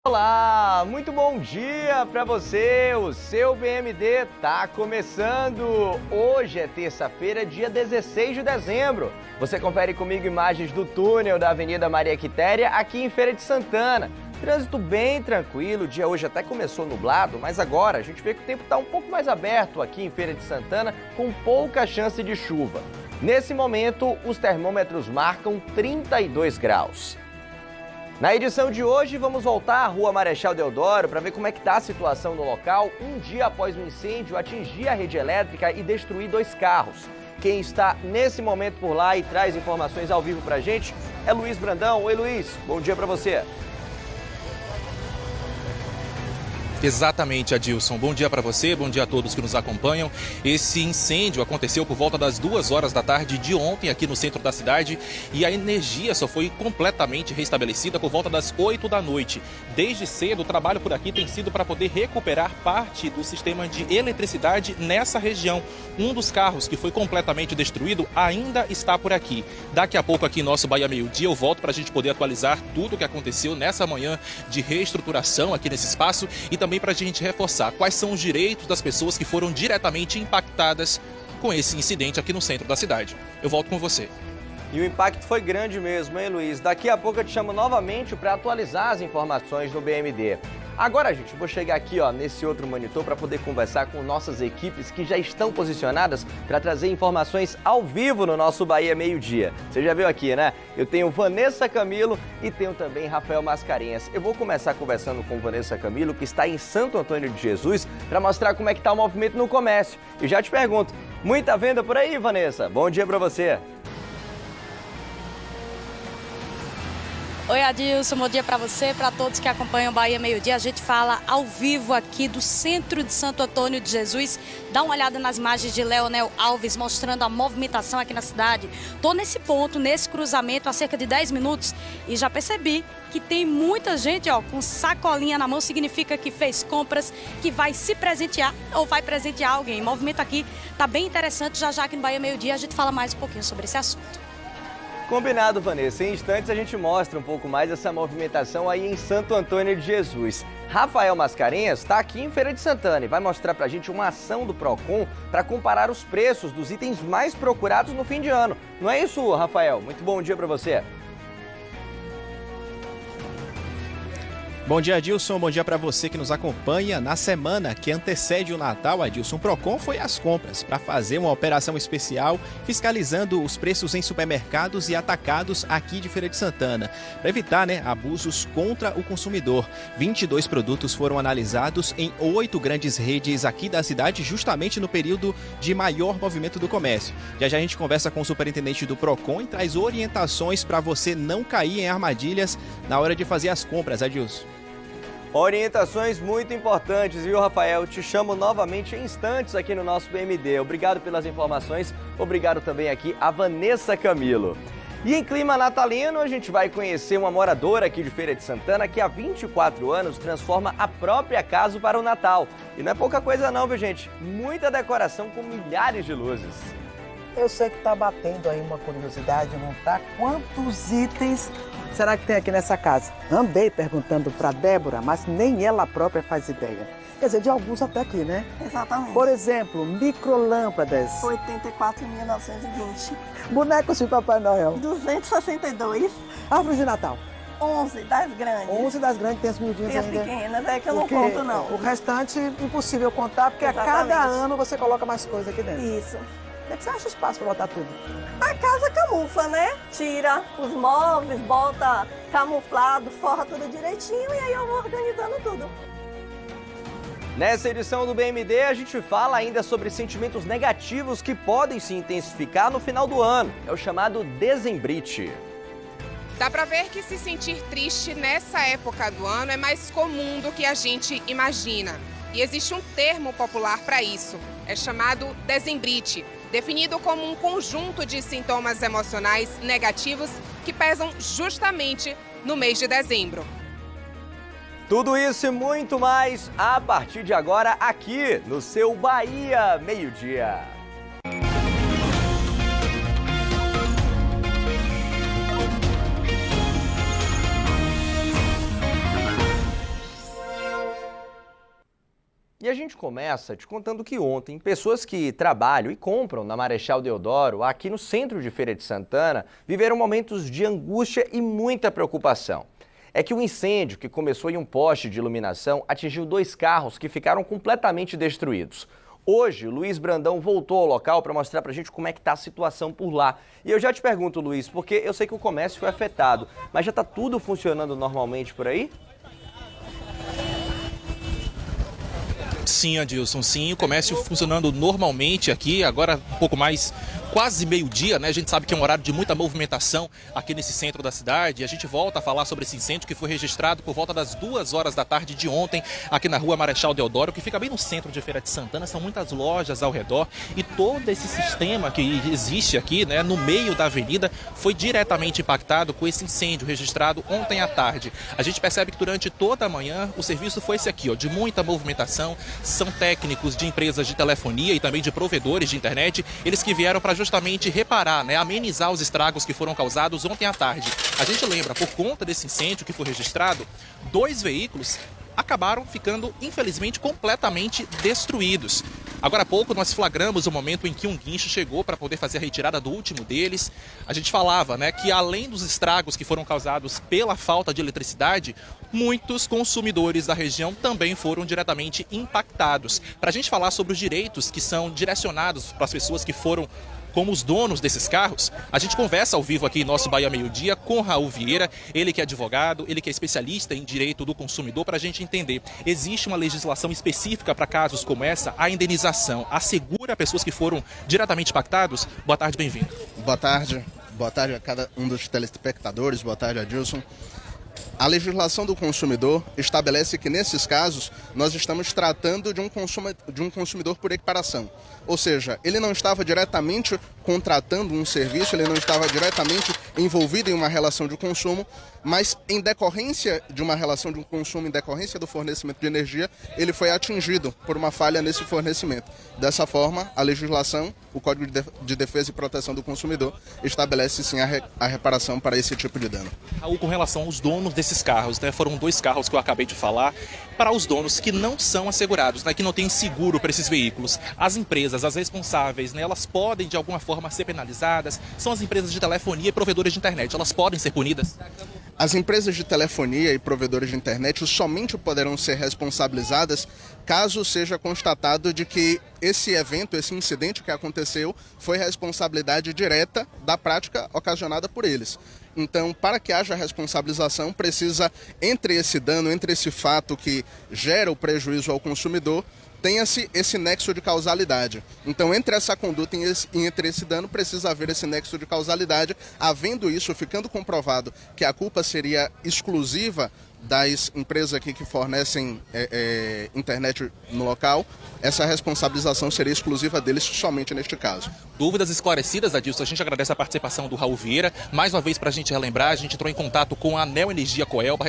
Olá, muito bom dia para você. O seu BMD tá começando. Hoje é terça-feira, dia 16 de dezembro. Você confere comigo imagens do túnel da Avenida Maria Quitéria aqui em Feira de Santana. Trânsito bem tranquilo, o dia hoje até começou nublado, mas agora a gente vê que o tempo está um pouco mais aberto aqui em Feira de Santana, com pouca chance de chuva. Nesse momento, os termômetros marcam 32 graus. Na edição de hoje, vamos voltar à Rua Marechal Deodoro para ver como é que está a situação no local, um dia após o incêndio atingir a rede elétrica e destruir 2 carros. Quem está nesse momento por lá e traz informações ao vivo para a gente é Luiz Brandão. Oi, Luiz, bom dia para você. Exatamente, Adilson. Bom dia para você, bom dia a todos que nos acompanham. Esse incêndio aconteceu por volta das 2 horas da tarde de ontem aqui no centro da cidade e a energia só foi completamente restabelecida por volta das 8 da noite. Desde cedo, o trabalho por aqui tem sido para poder recuperar parte do sistema de eletricidade nessa região. Um dos carros que foi completamente destruído ainda está por aqui. Daqui a pouco aqui em nosso Bahia Meio Dia eu volto para a gente poder atualizar tudo o que aconteceu nessa manhã de reestruturação aqui nesse espaço e também para a gente reforçar quais são os direitos das pessoas que foram diretamente impactadas com esse incidente aqui no centro da cidade. Eu volto com você. E o impacto foi grande mesmo, hein, Luiz? Daqui a pouco eu te chamo novamente para atualizar as informações do BMD. Agora, gente, eu vou chegar aqui, nesse outro monitor para poder conversar com nossas equipes que já estão posicionadas para trazer informações ao vivo no nosso Bahia Meio Dia. Você já viu aqui, né? Eu tenho Vanessa Camilo e tenho também Rafael Mascarenhas. Eu vou começar conversando com Vanessa Camilo, que está em Santo Antônio de Jesus, para mostrar como é que está o movimento no comércio. E já te pergunto, muita venda por aí, Vanessa? Bom dia para você. Oi, Adilson, bom dia para você, para todos que acompanham o Bahia Meio Dia. A gente fala ao vivo aqui do centro de Santo Antônio de Jesus. Dá uma olhada nas imagens de Leonel Alves mostrando a movimentação aqui na cidade. Estou nesse ponto, nesse cruzamento, há cerca de 10 minutos e já percebi que tem muita gente com sacolinha na mão. Significa que fez compras, que vai se presentear ou vai presentear alguém. O movimento aqui está bem interessante. Já aqui no Bahia Meio Dia a gente fala mais um pouquinho sobre esse assunto. Combinado, Vanessa. Em instantes a gente mostra um pouco mais essa movimentação aí em Santo Antônio de Jesus. Rafael Mascarenhas está aqui em Feira de Santana e vai mostrar pra gente uma ação do Procon para comparar os preços dos itens mais procurados no fim de ano. Não é isso, Rafael? Muito bom dia para você. Bom dia, Adilson. Bom dia para você que nos acompanha. Na semana que antecede o Natal, Adilson, o Procon foi às compras para fazer uma operação especial fiscalizando os preços em supermercados e atacados aqui de Feira de Santana, para evitar abusos contra o consumidor. 22 produtos foram analisados em 8 grandes redes aqui da cidade, justamente no período de maior movimento do comércio. Já a gente conversa com o superintendente do Procon e traz orientações para você não cair em armadilhas na hora de fazer as compras, Adilson. Orientações muito importantes, viu, Rafael? Te chamo novamente em instantes aqui no nosso BMD. Obrigado pelas informações, obrigado também aqui a Vanessa Camilo. E em clima natalino, a gente vai conhecer uma moradora aqui de Feira de Santana que há 24 anos transforma a própria casa para o Natal. E não é pouca coisa não, viu, gente? Muita decoração com milhares de luzes. Eu sei que está batendo aí uma curiosidade, não tá? Quantos itens será que tem aqui nessa casa? Andei perguntando para Débora, mas nem ela própria faz ideia. Quer dizer, de alguns até aqui, né? Exatamente. Por exemplo, microlâmpadas. 84.920. Bonecos de Papai Noel. 262. Árvore de Natal. 11 das grandes. 11 das grandes, tem as miudinhas E as ainda. pequenas, é que eu não Porque conto, não. O restante, impossível contar, porque Exatamente. a cada ano você coloca mais coisa aqui dentro. Isso. Como é que você acha espaço para botar tudo? A casa camufla, né? Tira os móveis, bota camuflado, forra tudo direitinho e aí eu vou organizando tudo. Nessa edição do BMD, a gente fala ainda sobre sentimentos negativos que podem se intensificar no final do ano. É o chamado dezembrite. Dá pra ver que se sentir triste nessa época do ano é mais comum do que a gente imagina. E existe um termo popular para isso, é chamado dezembrite, definido como um conjunto de sintomas emocionais negativos que pesam justamente no mês de dezembro. Tudo isso e muito mais a partir de agora aqui no seu Bahia Meio Dia. E a gente começa te contando que ontem, pessoas que trabalham e compram na Marechal Deodoro, aqui no centro de Feira de Santana, viveram momentos de angústia e muita preocupação. É que o incêndio, que começou em um poste de iluminação, atingiu 2 carros que ficaram completamente destruídos. Hoje, o Luiz Brandão voltou ao local para mostrar para a gente como é que está a situação por lá. E eu já te pergunto, Luiz, porque eu sei que o comércio foi afetado, mas já está tudo funcionando normalmente por aí? Sim, Adilson, sim, o comércio funcionando normalmente aqui, agora um pouco mais, quase meio-dia, né? A gente sabe que é um horário de muita movimentação aqui nesse centro da cidade. E a gente volta a falar sobre esse incêndio que foi registrado por volta das 2 horas da tarde de ontem, aqui na rua Marechal Deodoro, que fica bem no centro de Feira de Santana. São muitas lojas ao redor e todo esse sistema que existe aqui, né, no meio da avenida, foi diretamente impactado com esse incêndio registrado ontem à tarde. A gente percebe que durante toda a manhã o serviço foi esse aqui, ó, de muita movimentação. São técnicos de empresas de telefonia e também de provedores de internet, eles que vieram para justamente reparar, né, amenizar os estragos que foram causados ontem à tarde. A gente lembra, por conta desse incêndio que foi registrado, 2 veículos acabaram ficando, infelizmente, completamente destruídos. Agora há pouco nós flagramos o momento em que um guincho chegou para poder fazer a retirada do último deles. A gente falava, né, que além dos estragos que foram causados pela falta de eletricidade, muitos consumidores da região também foram diretamente impactados. Para a gente falar sobre os direitos que são direcionados para as pessoas que foram como os donos desses carros, a gente conversa ao vivo aqui em nosso Bahia Meio Dia com Raul Vieira, ele que é advogado, ele que é especialista em direito do consumidor, para a gente entender. Existe uma legislação específica para casos como essa? A indenização assegura pessoas que foram diretamente impactados? Boa tarde, bem-vindo. Boa tarde a cada um dos telespectadores, boa tarde, Adilson. A legislação do consumidor estabelece que, nesses casos, nós estamos tratando de um consumidor por equiparação. Ou seja, ele não estava diretamente contratando um serviço, ele não estava diretamente envolvido em uma relação de consumo, mas em decorrência de uma relação de consumo, em decorrência do fornecimento de energia, ele foi atingido por uma falha nesse fornecimento. Dessa forma, a legislação, o Código de Defesa e Proteção do Consumidor, estabelece sim a reparação para esse tipo de dano. Raul, com relação aos donos desses carros, né, foram 2 carros que eu acabei de falar, para os donos que não são assegurados, né, que não têm seguro para esses veículos, as empresas, as responsáveis, né, elas podem de alguma forma ser penalizadas? São as empresas de telefonia e provedores de internet, elas podem ser punidas? As empresas de telefonia e provedores de internet somente poderão ser responsabilizadas caso seja constatado de que esse evento, esse incidente que aconteceu, foi responsabilidade direta da prática ocasionada por eles. Então, para que haja responsabilização, precisa, entre esse dano, entre esse fato que gera o prejuízo ao consumidor, tenha-se esse nexo de causalidade. Então, entre essa conduta e entre esse dano, precisa haver esse nexo de causalidade. Havendo isso, ficando comprovado que a culpa seria exclusiva das empresas aqui que fornecem internet no local, essa responsabilização seria exclusiva deles somente neste caso. Dúvidas esclarecidas, Adilson. A gente agradece a participação do Raul Vieira. Mais uma vez, para a gente relembrar, a gente entrou em contato com a Neo Energia Coelba,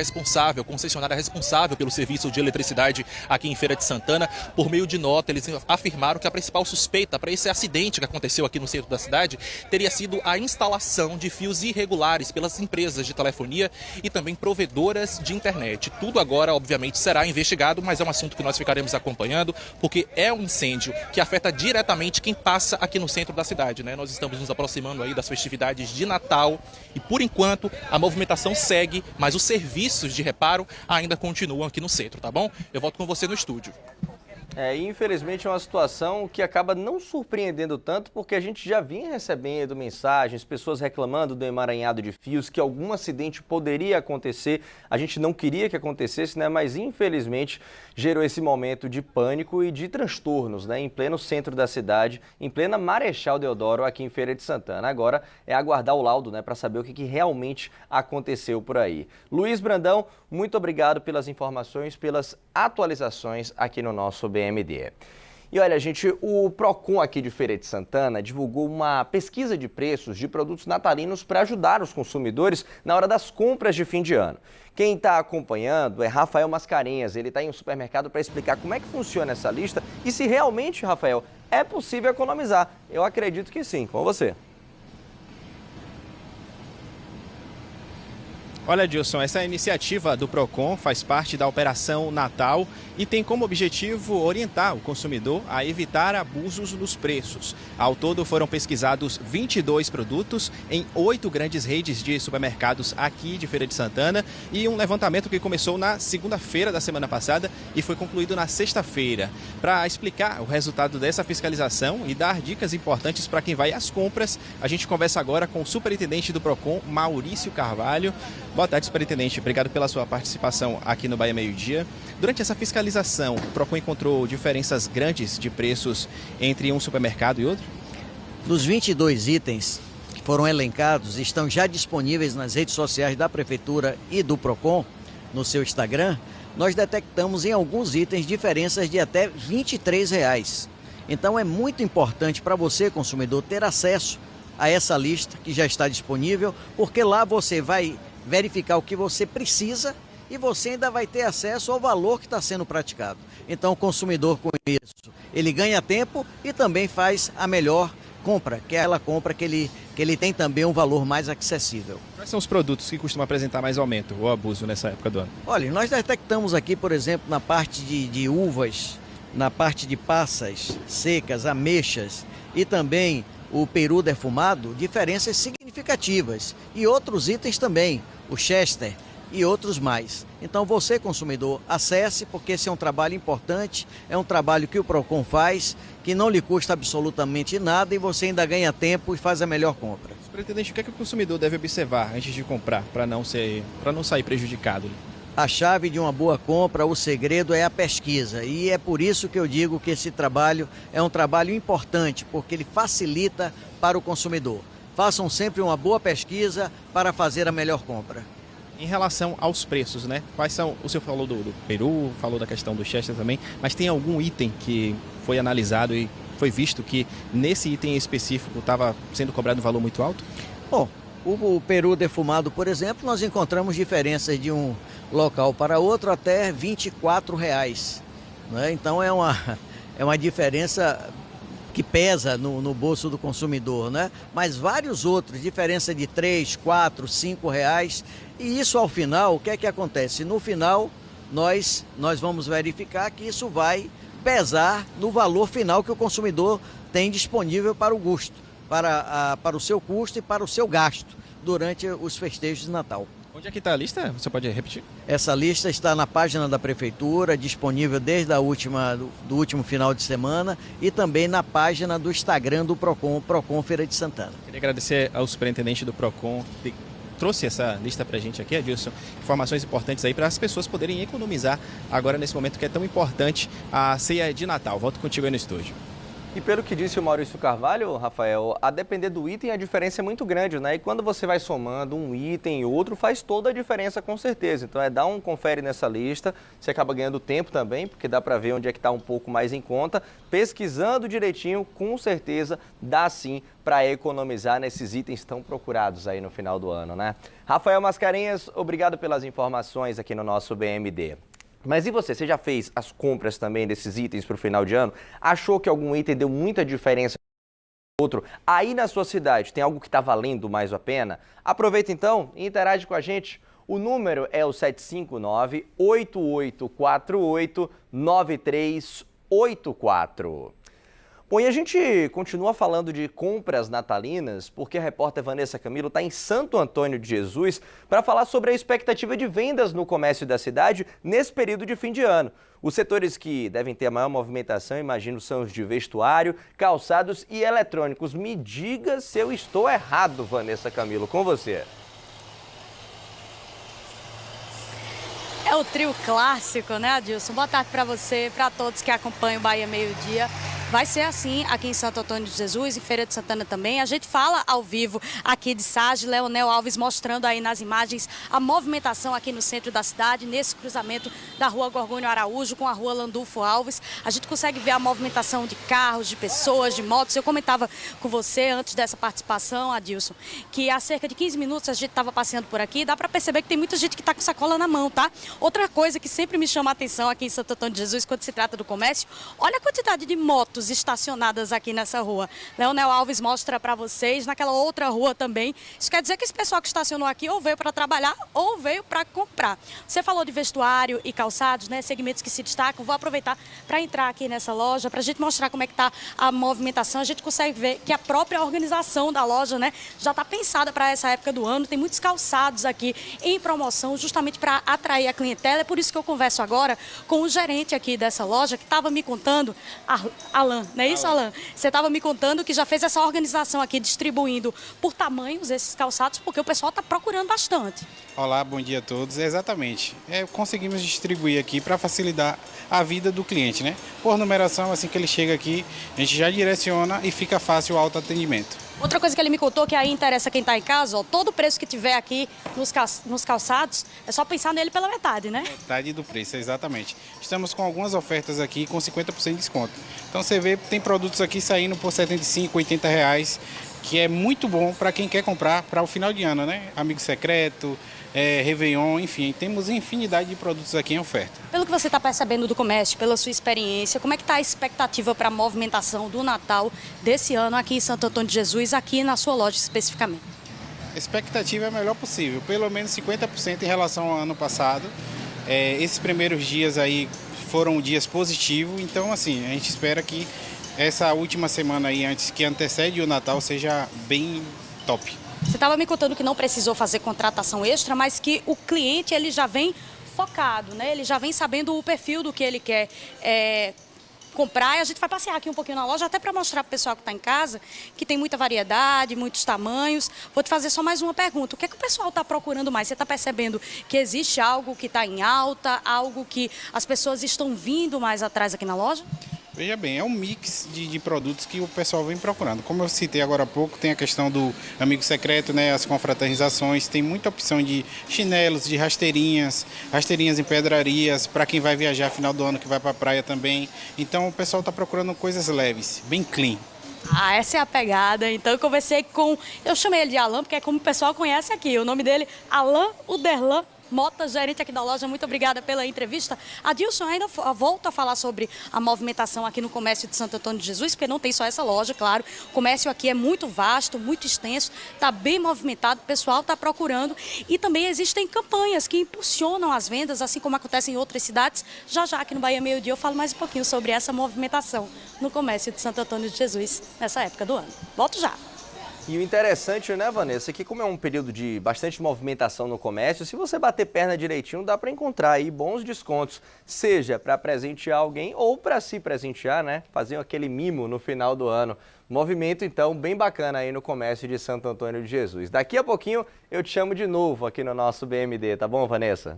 concessionária responsável pelo serviço de eletricidade aqui em Feira de Santana. Por meio de nota, eles afirmaram que a principal suspeita para esse acidente que aconteceu aqui no centro da cidade teria sido a instalação de fios irregulares pelas empresas de telefonia e também provedoras de internet. Tudo agora, obviamente, será investigado, mas é um assunto que nós ficaremos acompanhando, porque é um incêndio que afeta diretamente quem passa aqui no centro da cidade, né? Nós estamos nos aproximando aí das festividades de Natal e, por enquanto, a movimentação segue, mas os serviços de reparo ainda continuam aqui no centro, tá bom? Eu volto com você no estúdio. Infelizmente é uma situação que acaba não surpreendendo tanto, porque a gente já vinha recebendo mensagens, pessoas reclamando do emaranhado de fios, que algum acidente poderia acontecer. A gente não queria que acontecesse, né? Mas infelizmente gerou esse momento de pânico e de transtornos, né? Em pleno centro da cidade, em plena Marechal Deodoro, aqui em Feira de Santana. Agora é aguardar o laudo, né, para saber o que realmente aconteceu por aí. Luiz Brandão, muito obrigado pelas informações, pelas atualizações aqui no nosso BMD. E olha, gente, o Procon aqui de Feira de Santana divulgou uma pesquisa de preços de produtos natalinos para ajudar os consumidores na hora das compras de fim de ano. Quem está acompanhando é Rafael Mascarenhas, ele está em um supermercado para explicar como é que funciona essa lista e se realmente, Rafael, é possível economizar. Eu acredito que sim, com você. Olha, Dilson, essa iniciativa do PROCON faz parte da Operação Natal e tem como objetivo orientar o consumidor a evitar abusos nos preços. Ao todo foram pesquisados 22 produtos em 8 grandes redes de supermercados aqui de Feira de Santana e um levantamento que começou na segunda-feira da semana passada e foi concluído na sexta-feira. Para explicar o resultado dessa fiscalização e dar dicas importantes para quem vai às compras, a gente conversa agora com o superintendente do PROCON, Maurício Carvalho. Boa tarde, superintendente. Obrigado pela sua participação aqui no Bahia Meio Dia. Durante essa fiscalização, o PROCON encontrou diferenças grandes de preços entre um supermercado e outro? Dos 22 itens que foram elencados, estão já disponíveis nas redes sociais da Prefeitura e do PROCON, no seu Instagram, nós detectamos em alguns itens diferenças de até R$ 23. Então é muito importante para você, consumidor, ter acesso a essa lista que já está disponível, porque lá você vai verificar o que você precisa e você ainda vai ter acesso ao valor que está sendo praticado. Então o consumidor com isso, ele ganha tempo e também faz a melhor compra, que é aquela compra que ele tem também um valor mais acessível. Quais são os produtos que costumam apresentar mais aumento ou abuso nessa época do ano? Olha, nós detectamos aqui, por exemplo, na parte de uvas, na parte de passas secas, ameixas e também o peru defumado, diferenças significativas. E outros itens também, o Chester e outros mais. Então você, consumidor, acesse, porque esse é um trabalho importante, é um trabalho que o PROCON faz, que não lhe custa absolutamente nada e você ainda ganha tempo e faz a melhor compra. Superintendente, o que é que o consumidor deve observar antes de comprar para não sair prejudicado? A chave de uma boa compra, o segredo é a pesquisa, e é por isso que eu digo que esse trabalho é um trabalho importante, porque ele facilita para o consumidor. Façam sempre uma boa pesquisa para fazer a melhor compra. Em relação aos preços, né? Quais são? O senhor falou do peru, falou da questão do Chester também, mas tem algum item que foi analisado e foi visto que nesse item específico estava sendo cobrado um valor muito alto? Bom, o peru defumado, por exemplo, nós encontramos diferenças de um local para outro até R$ 24, né? Então é uma diferença que pesa no bolso do consumidor, né? Mas vários outros, diferença de 3, 4, 5 reais. E isso ao final, o que é que acontece? No final, nós vamos verificar que isso vai pesar no valor final que o consumidor tem disponível para o custo, para o seu custo e para o seu gasto durante os festejos de Natal. Onde é que está a lista? Você pode repetir? Essa lista está na página da Prefeitura, disponível desde do último final de semana e também na página do Instagram do PROCON Feira de Santana. Queria agradecer ao superintendente do PROCON que trouxe essa lista para a gente aqui, Adilson. Informações importantes aí para as pessoas poderem economizar agora nesse momento que é tão importante, a ceia de Natal. Volto contigo aí no estúdio. E pelo que disse o Maurício Carvalho, Rafael, a depender do item a diferença é muito grande, né? E quando você vai somando um item e outro, faz toda a diferença com certeza. Então dá um confere nessa lista, você acaba ganhando tempo também, porque dá para ver onde é que está um pouco mais em conta. Pesquisando direitinho, com certeza dá sim para economizar nesses itens tão procurados aí no final do ano, né? Rafael Mascarenhas, obrigado pelas informações aqui no nosso BMD. Mas e você já fez as compras também desses itens para o final de ano? Achou que algum item deu muita diferença com outro? Aí na sua cidade tem algo que está valendo mais a pena? Aproveita então e interage com a gente. O número é o 759-8848-9384. Bom, e a gente continua falando de compras natalinas, porque a repórter Vanessa Camilo está em Santo Antônio de Jesus para falar sobre a expectativa de vendas no comércio da cidade nesse período de fim de ano. Os setores que devem ter a maior movimentação, imagino, são os de vestuário, calçados e eletrônicos. Me diga se eu estou errado, Vanessa Camilo, com você. É o trio clássico, né, Adilson? Boa tarde para você, para todos que acompanham o Bahia Meio Dia. Vai ser assim aqui em Santo Antônio de Jesus, em Feira de Santana também. A gente fala ao vivo aqui de Sage, Leonel Alves mostrando aí nas imagens a movimentação aqui no centro da cidade, nesse cruzamento da Rua Gorgônio Araújo com a Rua Landulfo Alves. A gente consegue ver a movimentação de carros, de pessoas, de motos. Eu comentava com você antes dessa participação, Adilson, que há cerca de 15 minutos a gente estava passeando por aqui. Dá para perceber que tem muita gente que está com sacola na mão, tá? Outra coisa que sempre me chama a atenção aqui em Santo Antônio de Jesus quando se trata do comércio, olha a quantidade de motos motos estacionadas aqui nessa rua. Leonel Alves mostra para vocês, naquela outra rua também. Isso quer dizer que esse pessoal que estacionou aqui ou veio para trabalhar ou veio para comprar. Você falou de vestuário e calçados, né? Segmentos que se destacam. Vou aproveitar para entrar aqui nessa loja, para a gente mostrar como é que está a movimentação. A gente consegue ver que a própria organização da loja, né, já está pensada para essa época do ano. Tem muitos calçados aqui em promoção, justamente para atrair a clientela. É por isso que eu converso agora com o gerente aqui dessa loja, que estava me contando, Alan, não é isso, Alan? Você estava me contando que já fez essa organização aqui, distribuindo por tamanhos esses calçados, porque o pessoal está procurando bastante. Olá, bom dia a todos. Exatamente. Conseguimos distribuir aqui para facilitar a vida do cliente, né? Por numeração, assim que ele chega aqui, a gente já direciona e fica fácil o autoatendimento. Outra coisa que ele me contou, que aí interessa quem está em casa, ó, todo o preço que tiver aqui nos calçados, é só pensar nele pela metade, né? Metade do preço, exatamente. Estamos com algumas ofertas aqui com 50% de desconto. Então você vê, tem produtos aqui saindo por R$ 75, R$ 80, que é muito bom para quem quer comprar para o final de ano, né? Amigo secreto, Réveillon, enfim, temos infinidade de produtos aqui em oferta. Pelo que você está percebendo do comércio, pela sua experiência, como é que está a expectativa para a movimentação do Natal desse ano aqui em Santo Antônio de Jesus, aqui na sua loja especificamente? A expectativa é a melhor possível, pelo menos 50% em relação ao ano passado. Esses primeiros dias aí foram dias positivos, então assim, a gente espera que essa última semana aí, antes que antecede o Natal, seja bem top. Você estava me contando que não precisou fazer contratação extra, mas que o cliente ele já vem focado, né? Ele já vem sabendo o perfil do que ele quer comprar. E a gente vai passear aqui um pouquinho na loja, até para mostrar para o pessoal que está em casa que tem muita variedade, muitos tamanhos. Vou te fazer só mais uma pergunta. O que é que o pessoal está procurando mais? Você está percebendo que existe algo que está em alta, algo que as pessoas estão vindo mais atrás aqui na loja? Veja bem, é um mix de produtos que o pessoal vem procurando. Como eu citei agora há pouco, tem a questão do amigo secreto, né, as confraternizações, tem muita opção de chinelos, de rasteirinhas em pedrarias, para quem vai viajar final do ano, que vai para a praia também. Então o pessoal está procurando coisas leves, bem clean. Ah, essa é a pegada. Então eu conversei com... Eu chamei ele de Alan, porque é como o pessoal conhece aqui. O nome dele, Alan Uderlan Mota, gerente aqui da loja. Muito obrigada pela entrevista. Adilson, ainda volta a falar sobre a movimentação aqui no comércio de Santo Antônio de Jesus, porque não tem só essa loja, claro. O comércio aqui é muito vasto, muito extenso, está bem movimentado, o pessoal está procurando. E também existem campanhas que impulsionam as vendas, assim como acontece em outras cidades. Já aqui no Bahia Meio Dia eu falo mais um pouquinho sobre essa movimentação no comércio de Santo Antônio de Jesus nessa época do ano. Volto já. E o interessante, né, Vanessa, que como é um período de bastante movimentação no comércio, se você bater perna direitinho, dá para encontrar aí bons descontos, seja para presentear alguém ou para se presentear, né, fazer aquele mimo no final do ano. Movimento, então, bem bacana aí no comércio de Santo Antônio de Jesus. Daqui a pouquinho eu te chamo de novo aqui no nosso BMD, tá bom, Vanessa?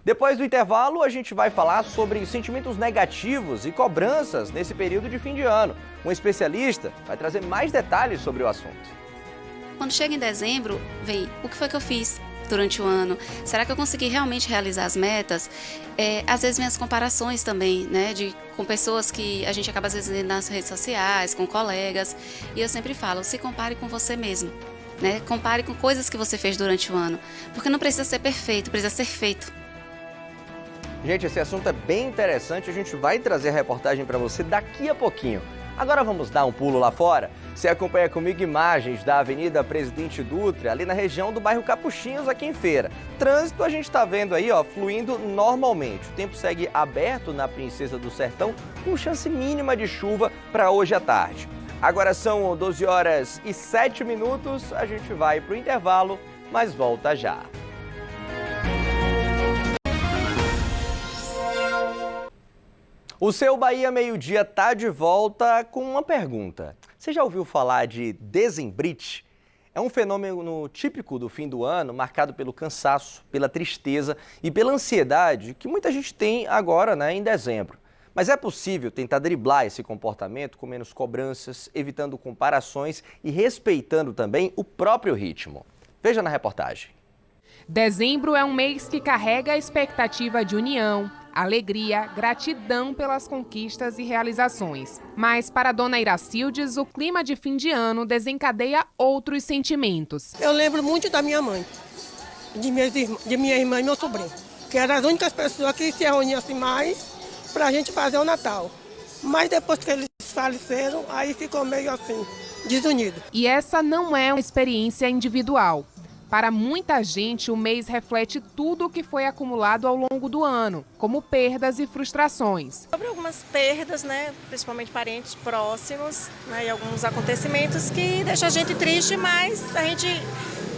Depois do intervalo, a gente vai falar sobre sentimentos negativos e cobranças nesse período de fim de ano. Um especialista vai trazer mais detalhes sobre o assunto. Quando chega em dezembro, vem o que foi que eu fiz durante o ano? Será que eu consegui realmente realizar as metas? Às vezes minhas comparações também, né, com pessoas que a gente acaba às vezes vendo nas redes sociais, com colegas. E eu sempre falo, se compare com você mesmo, né? Compare com coisas que você fez durante o ano. Porque não precisa ser perfeito, precisa ser feito. Gente, esse assunto é bem interessante, a gente vai trazer a reportagem para você daqui a pouquinho. Agora vamos dar um pulo lá fora? Você acompanha comigo imagens da Avenida Presidente Dutra, ali na região do bairro Capuchinhos, aqui em Feira. Trânsito a gente está vendo aí, ó, fluindo normalmente. O tempo segue aberto na Princesa do Sertão, com chance mínima de chuva para hoje à tarde. Agora são 12h07, a gente vai para o intervalo, mas volta já. O seu Bahia Meio Dia está de volta com uma pergunta. Você já ouviu falar de dezembrite? É um fenômeno típico do fim do ano, marcado pelo cansaço, pela tristeza e pela ansiedade que muita gente tem agora, né, em dezembro. Mas é possível tentar driblar esse comportamento com menos cobranças, evitando comparações e respeitando também o próprio ritmo. Veja na reportagem. Dezembro é um mês que carrega a expectativa de união, alegria, gratidão pelas conquistas e realizações. Mas para a dona Iracildes, o clima de fim de ano desencadeia outros sentimentos. Eu lembro muito da minha mãe, de minha irmã e meu sobrinho, que eram as únicas pessoas que se reuniam assim mais para a gente fazer o Natal. Mas depois que eles faleceram, aí ficou meio assim, desunido. E essa não é uma experiência individual. Para muita gente, o mês reflete tudo o que foi acumulado ao longo do ano, como perdas e frustrações. Sobre algumas perdas, né, principalmente parentes próximos, né, e alguns acontecimentos que deixam a gente triste, mas a gente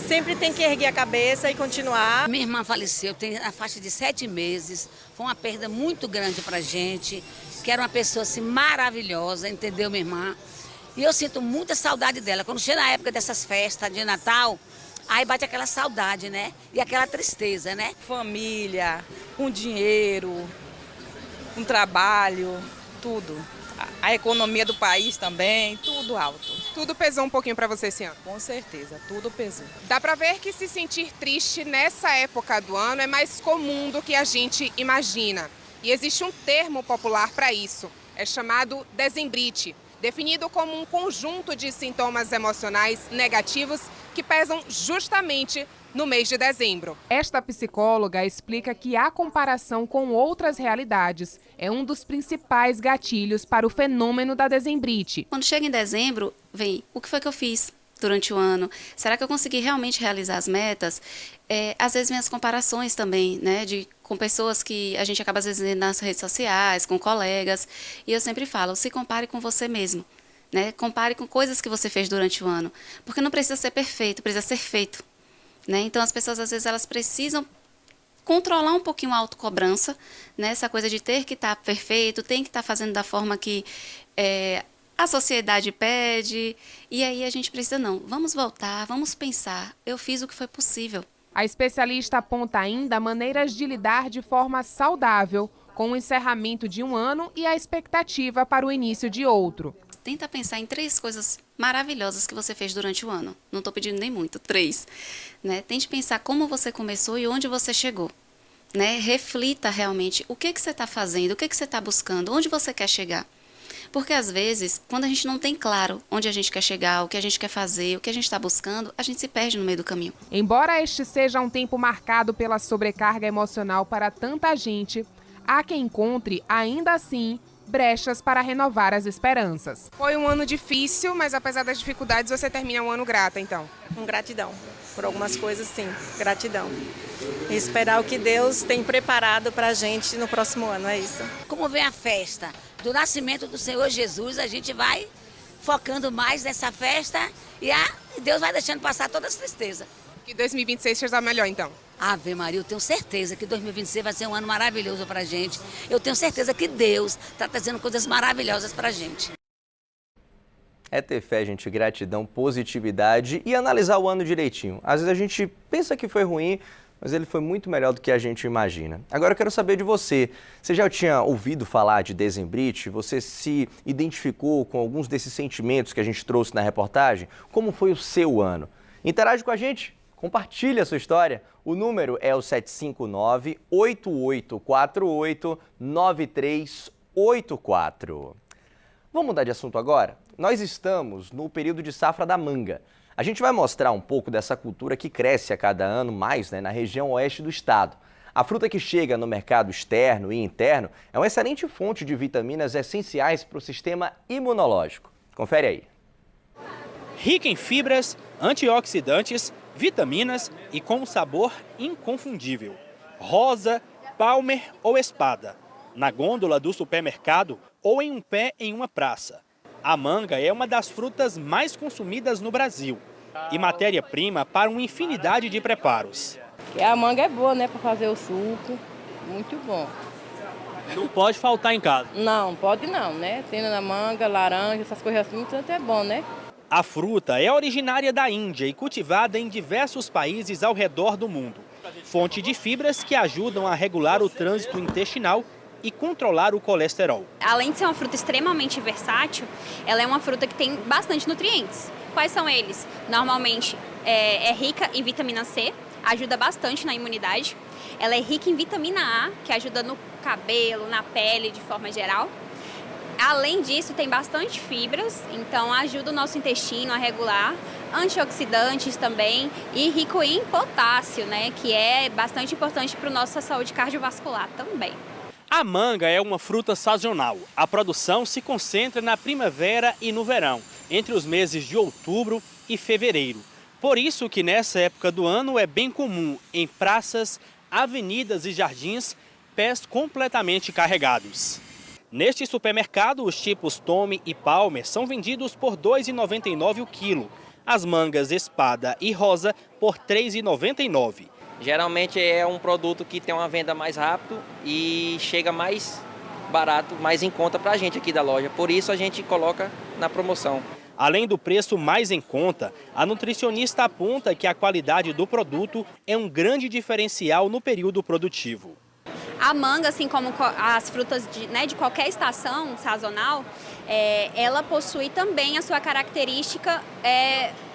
sempre tem que erguer a cabeça e continuar. Minha irmã faleceu, tem a faixa de 7 meses, foi uma perda muito grande pra gente, que era uma pessoa assim maravilhosa, entendeu, minha irmã? E eu sinto muita saudade dela. Quando chega a época dessas festas de Natal, aí bate aquela saudade, né? E aquela tristeza, né? Família, um dinheiro, um trabalho, tudo. A economia do país também, tudo alto. Tudo pesou um pouquinho para você esse ano? Com certeza, tudo pesou. Dá para ver que se sentir triste nessa época do ano é mais comum do que a gente imagina. E existe um termo popular para isso. É chamado dezembrite, definido como um conjunto de sintomas emocionais negativos que pesam justamente no mês de dezembro. Esta psicóloga explica que a comparação com outras realidades é um dos principais gatilhos para o fenômeno da dezembrite. Quando chega em dezembro, vem o que foi que eu fiz durante o ano? Será que eu consegui realmente realizar as metas? Às vezes minhas comparações também, né, com pessoas que a gente acaba às vezes vendo nas redes sociais, com colegas, e eu sempre falo, se compare com você mesmo, né? Compare com coisas que você fez durante o ano, porque não precisa ser perfeito, precisa ser feito, né? Então as pessoas às vezes elas precisam controlar um pouquinho a autocobrança, né? Essa coisa de ter que estar perfeito, tem que estar fazendo da forma que a sociedade pede, e aí a gente precisa vamos voltar, vamos pensar, eu fiz o que foi possível. A especialista aponta ainda maneiras de lidar de forma saudável com o encerramento de um ano e a expectativa para o início de outro. Tenta pensar em 3 coisas maravilhosas que você fez durante o ano. Não estou pedindo nem muito, 3. Né? Tente pensar como você começou e onde você chegou. Né? Reflita realmente o que você está fazendo, o que você está buscando, onde você quer chegar. Porque às vezes, quando a gente não tem claro onde a gente quer chegar, o que a gente quer fazer, o que a gente está buscando, a gente se perde no meio do caminho. Embora este seja um tempo marcado pela sobrecarga emocional para tanta gente, há quem encontre, ainda assim, brechas para renovar as esperanças. Foi um ano difícil, mas apesar das dificuldades, você termina o ano grata, então? Com gratidão. Por algumas coisas, sim. Gratidão. E esperar o que Deus tem preparado para a gente no próximo ano, é isso. Como vem a festa do nascimento do Senhor Jesus, a gente vai focando mais nessa festa e Deus vai deixando passar todas as tristezas. Que 2026 seja melhor, então? Ave Maria, eu tenho certeza que 2026 vai ser um ano maravilhoso para a gente. Eu tenho certeza que Deus está trazendo coisas maravilhosas para a gente. É ter fé, gente, gratidão, positividade e analisar o ano direitinho. Às vezes a gente pensa que foi ruim, mas ele foi muito melhor do que a gente imagina. Agora eu quero saber de você. Você já tinha ouvido falar de dezembrite? Você se identificou com alguns desses sentimentos que a gente trouxe na reportagem? Como foi o seu ano? Interage com a gente, compartilhe a sua história. O número é o 759-8848-9384. Vamos mudar de assunto agora? Nós estamos no período de safra da manga. A gente vai mostrar um pouco dessa cultura que cresce a cada ano mais, na região oeste do estado. A fruta que chega no mercado externo e interno é uma excelente fonte de vitaminas essenciais para o sistema imunológico. Confere aí. Rica em fibras, antioxidantes, vitaminas e com um sabor inconfundível. Rosa, palmer ou espada. Na gôndola do supermercado ou em um pé em uma praça. A manga é uma das frutas mais consumidas no Brasil e matéria-prima para uma infinidade de preparos. A manga é boa, né, para fazer o suco, muito bom. Não pode faltar em casa? Não, pode não, né? Tendo na manga, laranja, essas coisas assim, tanto é bom, né? A fruta é originária da Índia e cultivada em diversos países ao redor do mundo. Fonte de fibras que ajudam a regular o trânsito intestinal e controlar o colesterol. Além de ser uma fruta extremamente versátil, ela é uma fruta que tem bastante nutrientes. Quais são eles? Normalmente é rica em vitamina C, ajuda bastante na imunidade. Ela é rica em vitamina A, que ajuda no cabelo, na pele de forma geral. Além disso, tem bastante fibras, então ajuda o nosso intestino a regular. Antioxidantes também e rico em potássio, né, que é bastante importante para a nossa saúde cardiovascular também. A manga é uma fruta sazonal. A produção se concentra na primavera e no verão, entre os meses de outubro e fevereiro. Por isso que nessa época do ano é bem comum em praças, avenidas e jardins pés completamente carregados. Neste supermercado, os tipos Tommy e Palmer são vendidos por R$ 2,99 o quilo. As mangas Espada e Rosa por R$ 3,99. Geralmente é um produto que tem uma venda mais rápido e chega mais barato, mais em conta para a gente aqui da loja. Por isso a gente coloca na promoção. Além do preço mais em conta, a nutricionista aponta que a qualidade do produto é um grande diferencial no período produtivo. A manga, assim como as frutas de qualquer estação sazonal, ela possui também a sua característica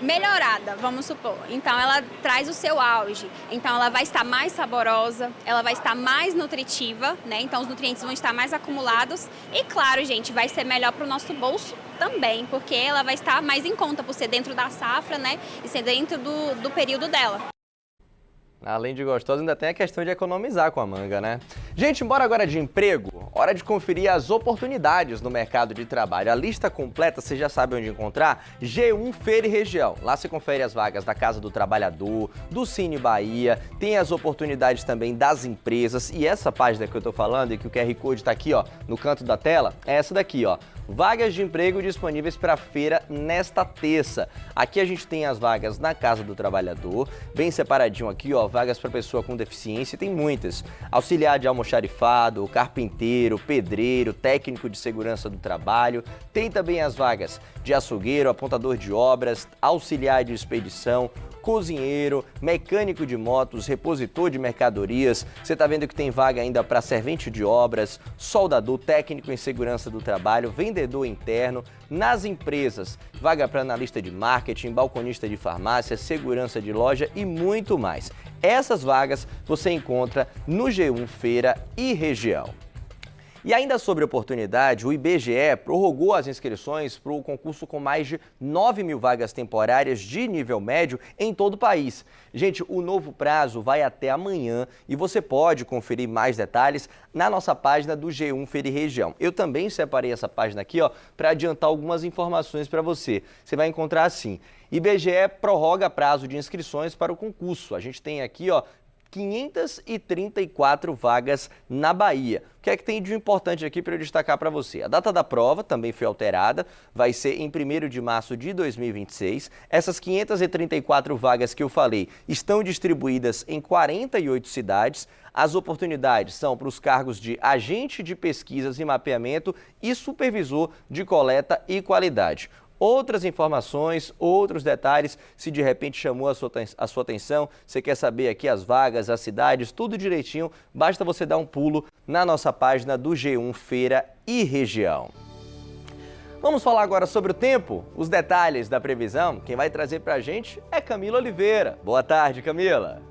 melhorada, vamos supor. Então ela traz o seu auge, então ela vai estar mais saborosa, ela vai estar mais nutritiva, né? Então os nutrientes vão estar mais acumulados e claro, gente, vai ser melhor para o nosso bolso também, porque ela vai estar mais em conta por ser dentro da safra, né? E ser dentro do período dela. Além de gostoso, ainda tem a questão de economizar com a manga, né? Gente, bora agora de emprego. Hora de conferir as oportunidades no mercado de trabalho. A lista completa, você já sabe onde encontrar? G1 Feira e Região. Lá você confere as vagas da Casa do Trabalhador, do Cine Bahia, tem as oportunidades também das empresas. E essa página que eu tô falando e que o QR Code tá aqui, ó, no canto da tela, é essa daqui, ó. Vagas de emprego disponíveis para a feira nesta terça. Aqui a gente tem as vagas na Casa do Trabalhador, bem separadinho aqui, ó, vagas para pessoa com deficiência, tem muitas. Auxiliar de almoxarifado, carpinteiro, pedreiro, técnico de segurança do trabalho. Tem também as vagas de açougueiro, apontador de obras, auxiliar de expedição, cozinheiro, mecânico de motos, repositor de mercadorias. Você está vendo que tem vaga ainda para servente de obras, soldador, técnico em segurança do trabalho, vendedor interno. Nas empresas, vaga para analista de marketing, balconista de farmácia, segurança de loja e muito mais. Essas vagas você encontra no G1 Feira e Região. E ainda sobre oportunidade, o IBGE prorrogou as inscrições para o concurso com mais de 9 mil vagas temporárias de nível médio em todo o país. Gente, o novo prazo vai até amanhã e você pode conferir mais detalhes na nossa página do G1 Feira e Região. Eu também separei essa página aqui, ó, para adiantar algumas informações para você. Você vai encontrar assim: IBGE prorroga prazo de inscrições para o concurso. A gente tem aqui, ó, 534 vagas na Bahia. O que é que tem de importante aqui para eu destacar para você? A data da prova também foi alterada, vai ser em 1º de março de 2026. Essas 534 vagas que eu falei estão distribuídas em 48 cidades. As oportunidades são para os cargos de agente de pesquisas e mapeamento e supervisor de coleta e qualidade. Outras informações, outros detalhes, se de repente chamou a sua atenção, você quer saber aqui as vagas, as cidades, tudo direitinho, basta você dar um pulo na nossa página do G1 Feira e Região. Vamos falar agora sobre o tempo, os detalhes da previsão. Quem vai trazer pra gente é Camila Oliveira. Boa tarde, Camila.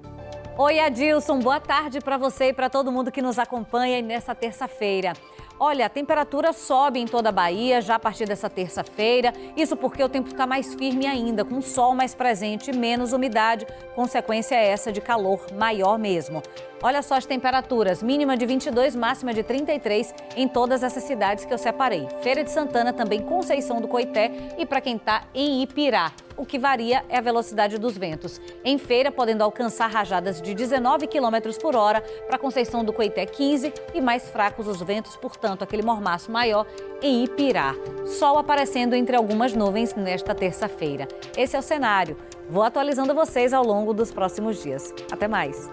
Oi, Adilson, boa tarde para você e para todo mundo que nos acompanha nessa terça-feira. Olha, a temperatura sobe em toda a Bahia já a partir dessa terça-feira. Isso porque o tempo está mais firme ainda, com sol mais presente e menos umidade. Consequência é essa de calor maior mesmo. Olha só as temperaturas, mínima de 22, máxima de 33 em todas essas cidades que eu separei. Feira de Santana, também Conceição do Coité e para quem está em Ipirá. O que varia é a velocidade dos ventos. Em Feira, podendo alcançar rajadas de 19 km por hora, para Conceição do Coité 15 e mais fracos os ventos, portanto, aquele mormaço maior em Ipirá. Sol aparecendo entre algumas nuvens nesta terça-feira. Esse é o cenário. Vou atualizando vocês ao longo dos próximos dias. Até mais.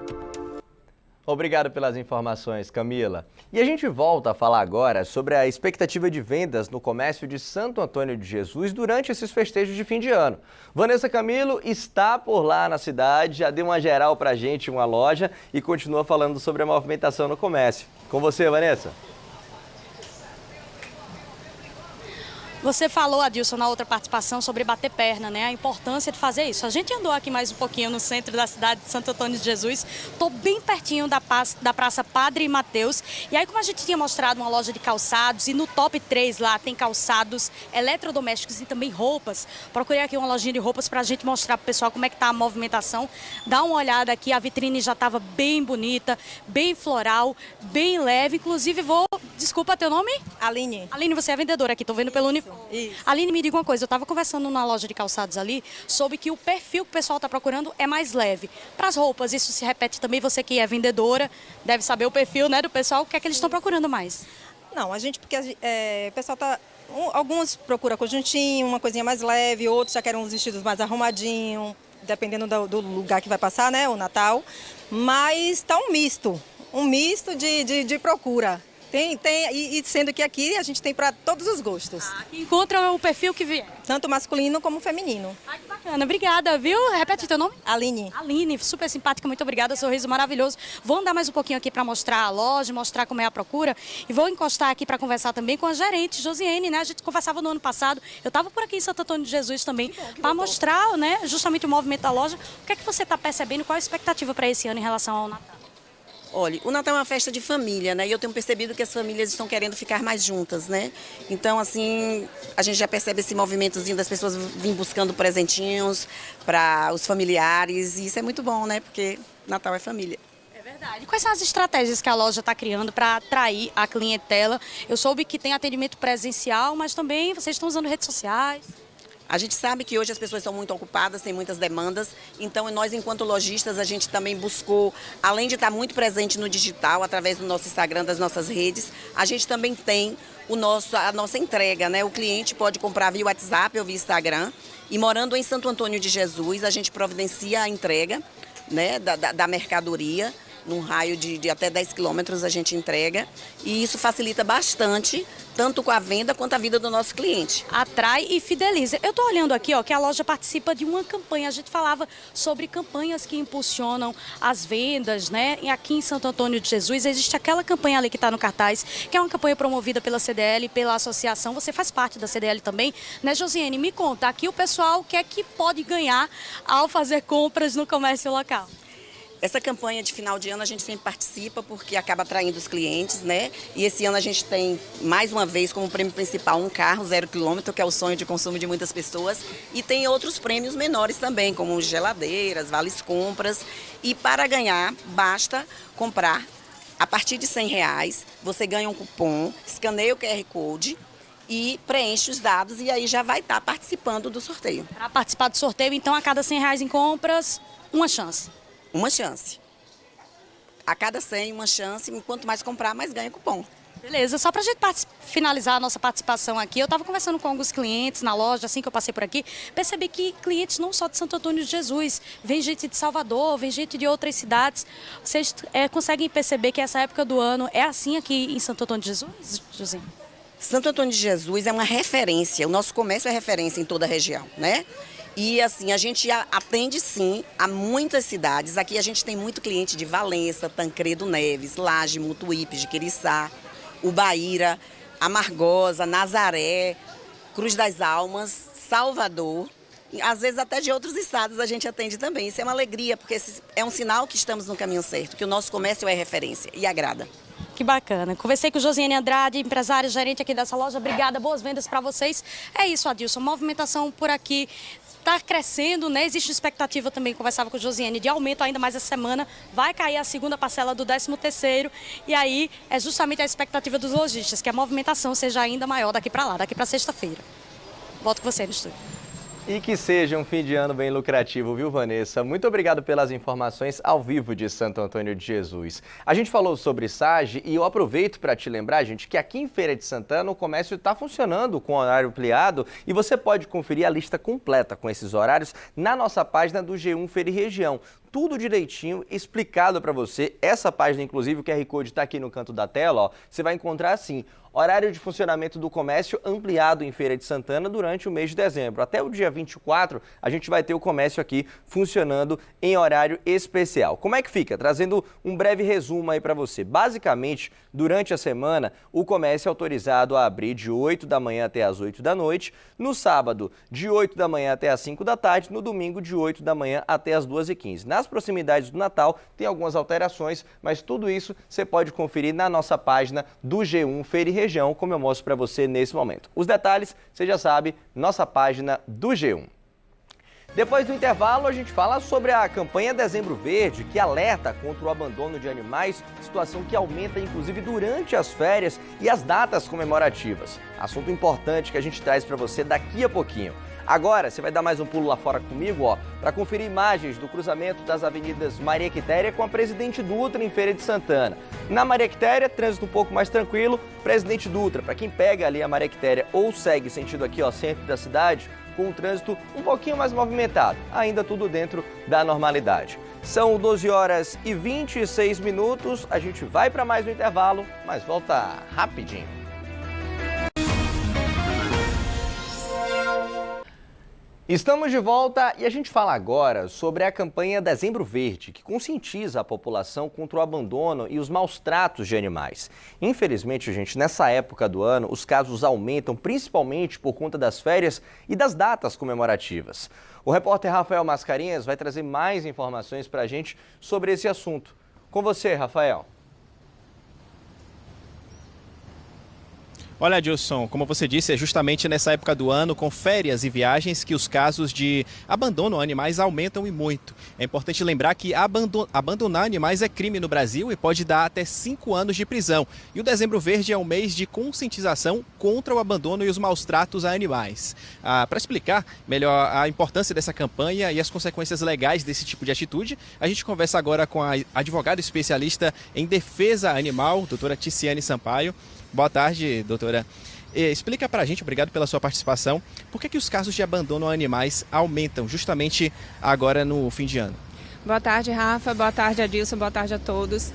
Obrigado pelas informações, Camila. E a gente volta a falar agora sobre a expectativa de vendas no comércio de Santo Antônio de Jesus durante esses festejos de fim de ano. Vanessa Camilo está por lá na cidade, já deu uma geral pra gente, uma loja, e continua falando sobre a movimentação no comércio. Com você, Vanessa. Você falou, Adilson, na outra participação sobre bater perna, né? A importância de fazer isso. A gente andou aqui mais um pouquinho no centro da cidade de Santo Antônio de Jesus. Estou bem pertinho da Praça Padre Mateus. E aí, como a gente tinha mostrado uma loja de calçados, e no top 3 lá tem calçados, eletrodomésticos e também roupas. Procurei aqui uma lojinha de roupas para a gente mostrar para o pessoal como é que está a movimentação. Dá uma olhada aqui, a vitrine já estava bem bonita, bem floral, bem leve. Inclusive, Desculpa, teu nome? Aline. Aline, você é vendedora aqui, tô vendo pelo uniforme. Isso. Aline, me diga uma coisa, eu estava conversando na loja de calçados ali, soube que o perfil que o pessoal está procurando é mais leve. Para as roupas, isso se repete também, você que é vendedora, deve saber o perfil, né, do pessoal, o que é que eles estão procurando mais? Não, a gente, porque o pessoal tá... Alguns procuram conjuntinho, uma coisinha mais leve, outros já querem uns vestidos mais arrumadinhos, dependendo do lugar que vai passar, né, o Natal. Mas tá um misto de procura. E sendo que aqui a gente tem para todos os gostos. Aqui encontra o perfil que vier. Tanto masculino como feminino. Ai, que bacana. Obrigada, viu? Repete teu nome? Aline. Aline, super simpática, muito obrigada, sorriso maravilhoso. Vou andar mais um pouquinho aqui para mostrar a loja, mostrar como é a procura. E vou encostar aqui para conversar também com a gerente, Josiane, né? A gente conversava no ano passado. Eu estava por aqui em Santo Antônio de Jesus também, para mostrar, né, justamente o movimento da loja. O que é que você está percebendo? Qual a expectativa para esse ano em relação ao Natal? Olha, o Natal é uma festa de família, né? E eu tenho percebido que as famílias estão querendo ficar mais juntas, né? Então, assim, a gente já percebe esse movimentozinho das pessoas virem buscando presentinhos para os familiares. E isso é muito bom, né? Porque Natal é família. É verdade. Quais são as estratégias que a loja está criando para atrair a clientela? Eu soube que tem atendimento presencial, mas também vocês estão usando redes sociais. A gente sabe que hoje as pessoas estão muito ocupadas, tem muitas demandas, então nós, enquanto lojistas, a gente também buscou, além de estar muito presente no digital, através do nosso Instagram, das nossas redes, a gente também tem a nossa entrega, né? O cliente pode comprar via WhatsApp ou via Instagram, e morando em Santo Antônio de Jesus, a gente providencia a entrega, né, da mercadoria. Num raio de até 10 quilômetros a gente entrega, e isso facilita bastante, tanto com a venda quanto a vida do nosso cliente. Atrai e fideliza. Eu estou olhando aqui, ó, que a loja participa de uma campanha. A gente falava sobre campanhas que impulsionam as vendas, né? E aqui em Santo Antônio de Jesus existe aquela campanha ali que está no cartaz, que é uma campanha promovida pela CDL, pela associação. Você faz parte da CDL também, né, Josiane? Me conta, aqui o pessoal o que é que pode ganhar ao fazer compras no comércio local? Essa campanha de final de ano a gente sempre participa porque acaba atraindo os clientes, né? E esse ano a gente tem, mais uma vez, como prêmio principal, um carro 0 km, que é o sonho de consumo de muitas pessoas. E tem outros prêmios menores também, como geladeiras, vales compras. E para ganhar, basta comprar a partir de R$100, você ganha um cupom, escaneia o QR Code e preenche os dados e aí já vai estar participando do sorteio. Para participar do sorteio, então, a cada R$100 em compras, uma chance. Uma chance. A cada 100, uma chance. Quanto mais comprar, mais ganha cupom. Beleza. Só para a gente finalizar a nossa participação aqui, eu estava conversando com alguns clientes na loja, assim que eu passei por aqui, percebi que clientes não só de Santo Antônio de Jesus, vem gente de Salvador, vem gente de outras cidades. Vocês conseguem perceber que essa época do ano é assim aqui em Santo Antônio de Jesus, José? Santo Antônio de Jesus é uma referência. O nosso comércio é referência em toda a região, né? E assim, a gente atende sim a muitas cidades. Aqui a gente tem muito cliente de Valença, Tancredo Neves, Laje, Mutuípe, Jiquiriçá, Ubaíra, Amargosa, Nazaré, Cruz das Almas, Salvador. Às vezes até de outros estados a gente atende também. Isso é uma alegria, porque é um sinal que estamos no caminho certo, que o nosso comércio é referência e agrada. Que bacana. Conversei com Josiane Andrade, empresária, gerente aqui dessa loja. Obrigada, boas vendas para vocês. É isso, Adilson, movimentação por aqui está crescendo, né? Existe expectativa também, conversava com Josiane, de aumento ainda mais essa semana. Vai cair a segunda parcela do 13º. E aí é justamente a expectativa dos lojistas, que a movimentação seja ainda maior daqui para lá, daqui para sexta-feira. Volto com você no estúdio. E que seja um fim de ano bem lucrativo, viu, Vanessa? Muito obrigado pelas informações ao vivo de Santo Antônio de Jesus. A gente falou sobre SAGE e eu aproveito para te lembrar, gente, que aqui em Feira de Santana o comércio está funcionando com horário ampliado e você pode conferir a lista completa com esses horários na nossa página do G1 Feira e Região. tudo direitinho, explicado para você. Essa página, inclusive, o QR Code está aqui no canto da tela, ó. Você vai encontrar assim: horário de funcionamento do comércio ampliado em Feira de Santana durante o mês de dezembro. Até o dia 24, a gente vai ter o comércio aqui funcionando em horário especial. Como é que fica? Trazendo um breve resumo aí para você. Basicamente, durante a semana, o comércio é autorizado a abrir de 8 da manhã até as 8 da noite, no sábado, de 8 da manhã até as 5 da tarde, no domingo, de 8 da manhã até as 2h15. Nas proximidades do Natal, tem algumas alterações, mas tudo isso você pode conferir na nossa página do G1 Feira e Região, como eu mostro para você nesse momento. Os detalhes, você já sabe, nossa página do G1. Depois do intervalo, a gente fala sobre a campanha Dezembro Verde, que alerta contra o abandono de animais, situação que aumenta inclusive durante as férias e as datas comemorativas. Assunto importante que a gente traz para você daqui a pouquinho. Agora, você vai dar mais um pulo lá fora comigo, ó, para conferir imagens do cruzamento das avenidas Maria Quitéria com a Presidente Dutra em Feira de Santana. Na Maria Quitéria, trânsito um pouco mais tranquilo. Presidente Dutra, para quem pega ali a Maria Quitéria ou segue sentido aqui, ó, centro da cidade, com o trânsito um pouquinho mais movimentado, ainda tudo dentro da normalidade. São 12h26, a gente vai para mais um intervalo, mas volta rapidinho. Estamos de volta e a gente fala agora sobre a campanha Dezembro Verde, que conscientiza a população contra o abandono e os maus tratos de animais. Infelizmente, gente, nessa época do ano, os casos aumentam principalmente por conta das férias e das datas comemorativas. O repórter Rafael Mascarinhas vai trazer mais informações para a gente sobre esse assunto. Com você, Rafael. Olha, Adilson, como você disse, é justamente nessa época do ano, com férias e viagens, que os casos de abandono a animais aumentam e muito. É importante lembrar que abandonar animais é crime no Brasil e pode dar até 5 anos de prisão. E o Dezembro Verde é um mês de conscientização contra o abandono e os maus tratos a animais. Para explicar melhor a importância dessa campanha e as consequências legais desse tipo de atitude, a gente conversa agora com a advogada especialista em defesa animal, doutora Ticiane Sampaio. Boa tarde, doutora. Explica pra gente, obrigado pela sua participação, por que os casos de abandono a animais aumentam justamente agora no fim de ano? Boa tarde, Rafa. Boa tarde, Adilson. Boa tarde a todos.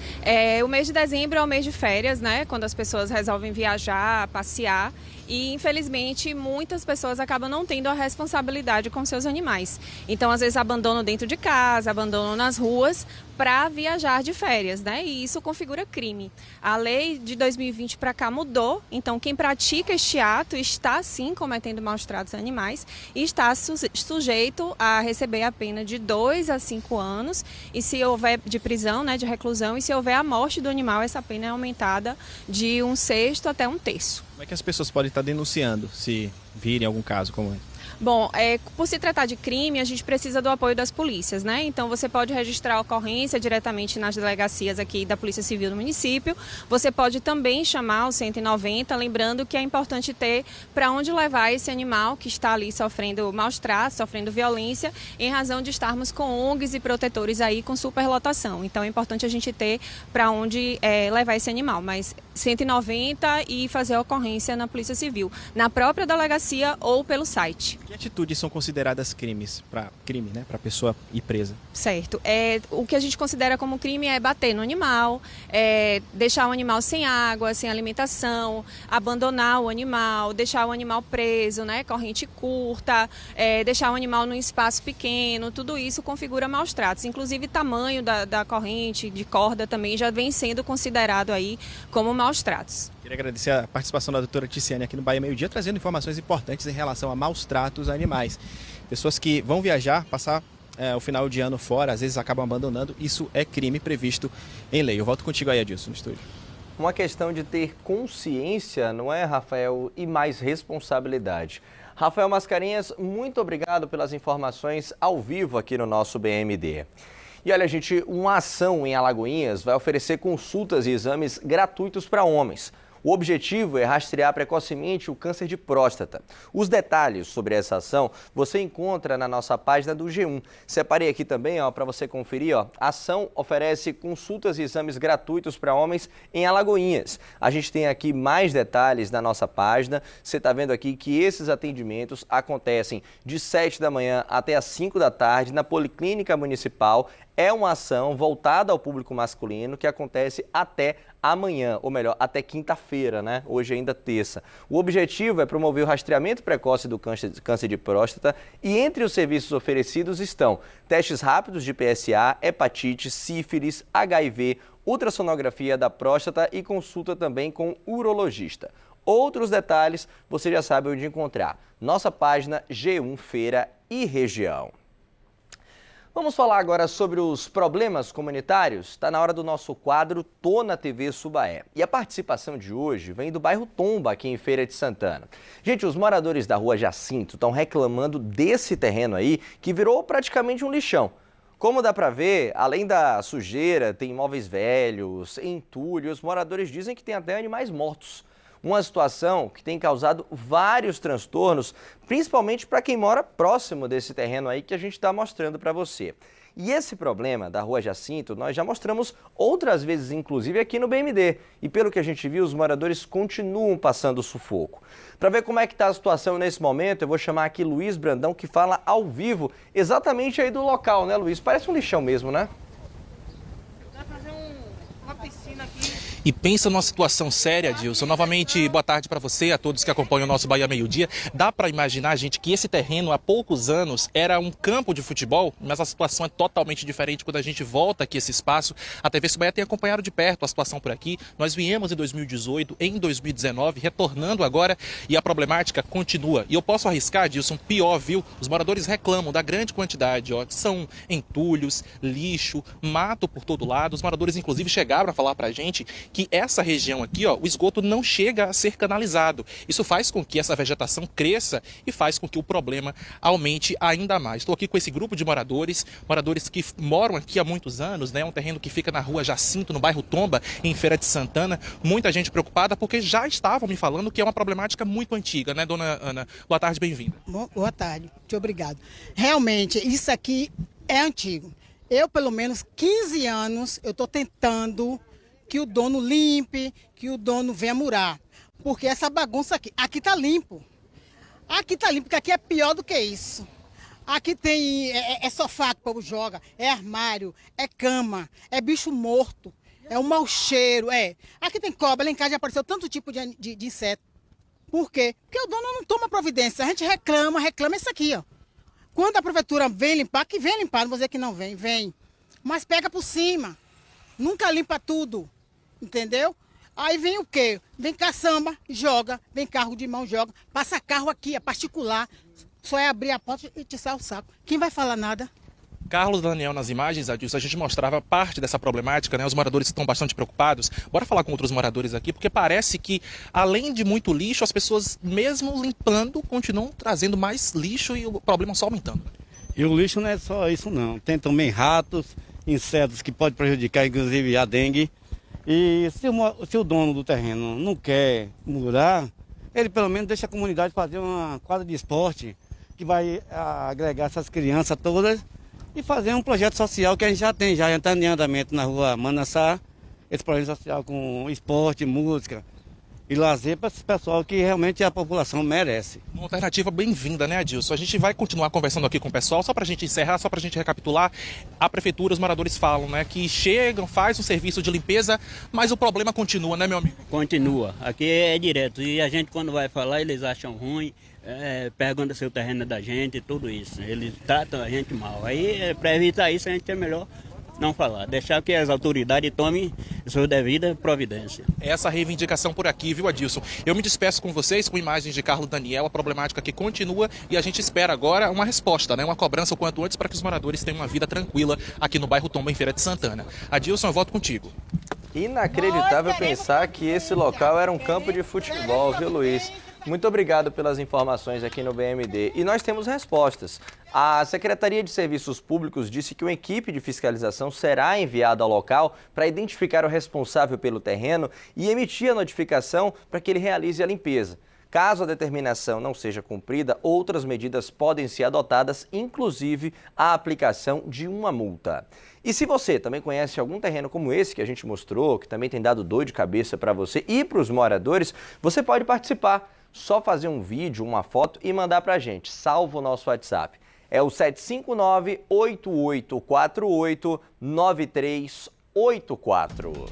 O mês de dezembro é o mês de férias, né? Quando as pessoas resolvem viajar, passear. E, infelizmente, muitas pessoas acabam não tendo a responsabilidade com seus animais. Então, às vezes, abandonam dentro de casa, abandonam nas ruas para viajar de férias, né? E isso configura crime. A lei de 2020 para cá mudou, então quem pratica este ato está, sim, cometendo maus tratos a animais e está sujeito a receber a pena de 2 a 5 anos e se houver de prisão, né, de reclusão, e se houver a morte do animal, essa pena é aumentada de 1/6 até 1/3. Como é que as pessoas podem estar denunciando se virem algum caso como esse? Bom, por se tratar de crime, a gente precisa do apoio das polícias, né? Então você pode registrar a ocorrência diretamente nas delegacias aqui da Polícia Civil do município. Você pode também chamar o 190, lembrando que é importante ter para onde levar esse animal que está ali sofrendo maus tratos, sofrendo violência, em razão de estarmos com ONGs e protetores aí com superlotação. Então é importante a gente ter para onde levar esse animal, mas 190 e fazer a ocorrência na Polícia Civil, na própria delegacia ou pelo site. Que atitudes são consideradas crime, né, para a pessoa ir presa? Certo. O que a gente considera como crime é bater no animal, deixar o animal sem água, sem alimentação, abandonar o animal, deixar o animal preso, né, corrente curta, deixar o animal num espaço pequeno, tudo isso configura maus tratos. Inclusive, tamanho da corrente, de corda também já vem sendo considerado aí como maus tratos. Queria agradecer a participação da doutora Ticiane aqui no Bahia Meio Dia, trazendo informações importantes em relação a maus tratos a animais. Pessoas que vão viajar, passar o final de ano fora, às vezes acabam abandonando, isso é crime previsto em lei. Eu volto contigo aí, Adilson, no estúdio. Uma questão de ter consciência, não é, Rafael, e mais responsabilidade. Rafael Mascarinhas, muito obrigado pelas informações ao vivo aqui no nosso BMD. E olha, gente, uma ação em Alagoinhas vai oferecer consultas e exames gratuitos para homens. O objetivo é rastrear precocemente o câncer de próstata. Os detalhes sobre essa ação você encontra na nossa página do G1. Separei aqui também para você conferir. A ação oferece consultas e exames gratuitos para homens em Alagoinhas. A gente tem aqui mais detalhes na nossa página. Você está vendo aqui que esses atendimentos acontecem de 7 da manhã até as 5 da tarde na Policlínica Municipal. É uma ação voltada ao público masculino que acontece até amanhã, ou melhor, até quinta-feira, né? Hoje ainda terça. O objetivo é promover o rastreamento precoce do câncer de próstata e entre os serviços oferecidos estão testes rápidos de PSA, hepatite, sífilis, HIV, ultrassonografia da próstata e consulta também com urologista. Outros detalhes você já sabe onde encontrar. Nossa página G1 Feira e Região. Vamos falar agora sobre os problemas comunitários? Está na hora do nosso quadro Tô na TV Subaé. E a participação de hoje vem do bairro Tomba, aqui em Feira de Santana. Gente, os moradores da rua Jacinto estão reclamando desse terreno aí, que virou praticamente um lixão. Como dá para ver, além da sujeira, tem imóveis velhos, entulho, os moradores dizem que tem até animais mortos. Uma situação que tem causado vários transtornos, principalmente para quem mora próximo desse terreno aí que a gente está mostrando para você. E esse problema da Rua Jacinto, nós já mostramos outras vezes, inclusive aqui no BMD. E pelo que a gente viu, os moradores continuam passando sufoco. Para ver como é que está a situação nesse momento, eu vou chamar aqui Luiz Brandão, que fala ao vivo exatamente aí do local, né, Luiz? Parece um lixão mesmo, né? Dá pra fazer uma piscina aqui. E pensa numa situação séria, Dilson. Novamente, boa tarde para você, a todos que acompanham o nosso Bahia Meio Dia. Dá para imaginar, gente, que esse terreno há poucos anos era um campo de futebol, mas a situação é totalmente diferente quando a gente volta aqui esse espaço. A TV Subaia tem acompanhado de perto a situação por aqui. Nós viemos em 2018, em 2019, retornando agora e a problemática continua. E eu posso arriscar, Dilson, pior, viu? Os moradores reclamam da grande quantidade, são entulhos, lixo, mato por todo lado. Os moradores, inclusive, chegaram a falar para a gente que essa região aqui, o esgoto não chega a ser canalizado. Isso faz com que essa vegetação cresça e faz com que o problema aumente ainda mais. Estou aqui com esse grupo de moradores que moram aqui há muitos anos, né? Um terreno que fica na Rua Jacinto, no bairro Tomba, em Feira de Santana. Muita gente preocupada porque já estavam me falando que é uma problemática muito antiga, né, dona Ana? Boa tarde, bem-vinda. Boa tarde, muito obrigado. Realmente, isso aqui é antigo. Eu, pelo menos 15 anos, eu estou tentando que o dono limpe, que o dono venha murar. Porque essa bagunça aqui tá limpo. Aqui tá limpo, porque aqui é pior do que isso. Aqui tem sofá que o povo joga, é armário, é cama, é bicho morto, é um mau cheiro, Aqui tem cobra, lá em casa já apareceu tanto tipo de inseto. Por quê? Porque o dono não toma providência, a gente reclama isso aqui, Quando a prefeitura vem limpar, que vem limpar, não vou dizer que não vem. Mas pega por cima, nunca limpa tudo. Entendeu? Aí vem o quê? Vem caçamba, joga, vem carro de mão, joga, passa carro aqui, é particular, só é abrir a porta e tirar o saco. Quem vai falar nada? Carlos Daniel, nas imagens, Adilson, a gente mostrava parte dessa problemática, né? Os moradores estão bastante preocupados. Bora falar com outros moradores aqui, porque parece que, além de muito lixo, as pessoas, mesmo limpando, continuam trazendo mais lixo e o problema só aumentando. E o lixo não é só isso, não. Tem também ratos, insetos que podem prejudicar, inclusive, a dengue. E se o dono do terreno não quer murar, ele pelo menos deixa a comunidade fazer uma quadra de esporte que vai agregar essas crianças todas e fazer um projeto social que a gente já está em andamento na rua Manassá, esse projeto social com esporte, música e lazer para esse pessoal que realmente a população merece. Uma alternativa bem-vinda, né, Adilson? A gente vai continuar conversando aqui com o pessoal, só para a gente encerrar, só para a gente recapitular. A prefeitura, os moradores falam, né, que chegam, faz um serviço de limpeza, mas o problema continua, né, meu amigo? Continua. Aqui é direto. E a gente, quando vai falar, eles acham ruim, perguntam se o terreno é da gente, tudo isso. Eles tratam a gente mal. Aí, para evitar isso, a gente é melhor não falar, deixar que as autoridades tomem sua devida providência. Essa reivindicação por aqui, viu, Adilson? Eu me despeço com vocês, com imagens de Carlos Daniel, a problemática que continua e a gente espera agora uma resposta, né? Uma cobrança o quanto antes para que os moradores tenham uma vida tranquila aqui no bairro Tomba, em Feira de Santana. Adilson, eu volto contigo. Inacreditável pensar que esse local era um campo de futebol, viu, Luiz? Muito obrigado pelas informações aqui no BMD. E nós temos respostas. A Secretaria de Serviços Públicos disse que uma equipe de fiscalização será enviada ao local para identificar o responsável pelo terreno e emitir a notificação para que ele realize a limpeza. Caso a determinação não seja cumprida, outras medidas podem ser adotadas, inclusive a aplicação de uma multa. E se você também conhece algum terreno como esse que a gente mostrou, que também tem dado dor de cabeça para você e para os moradores, você pode participar. Só fazer um vídeo, uma foto e mandar para a gente. Salva o nosso WhatsApp. É o 759-8848-9384.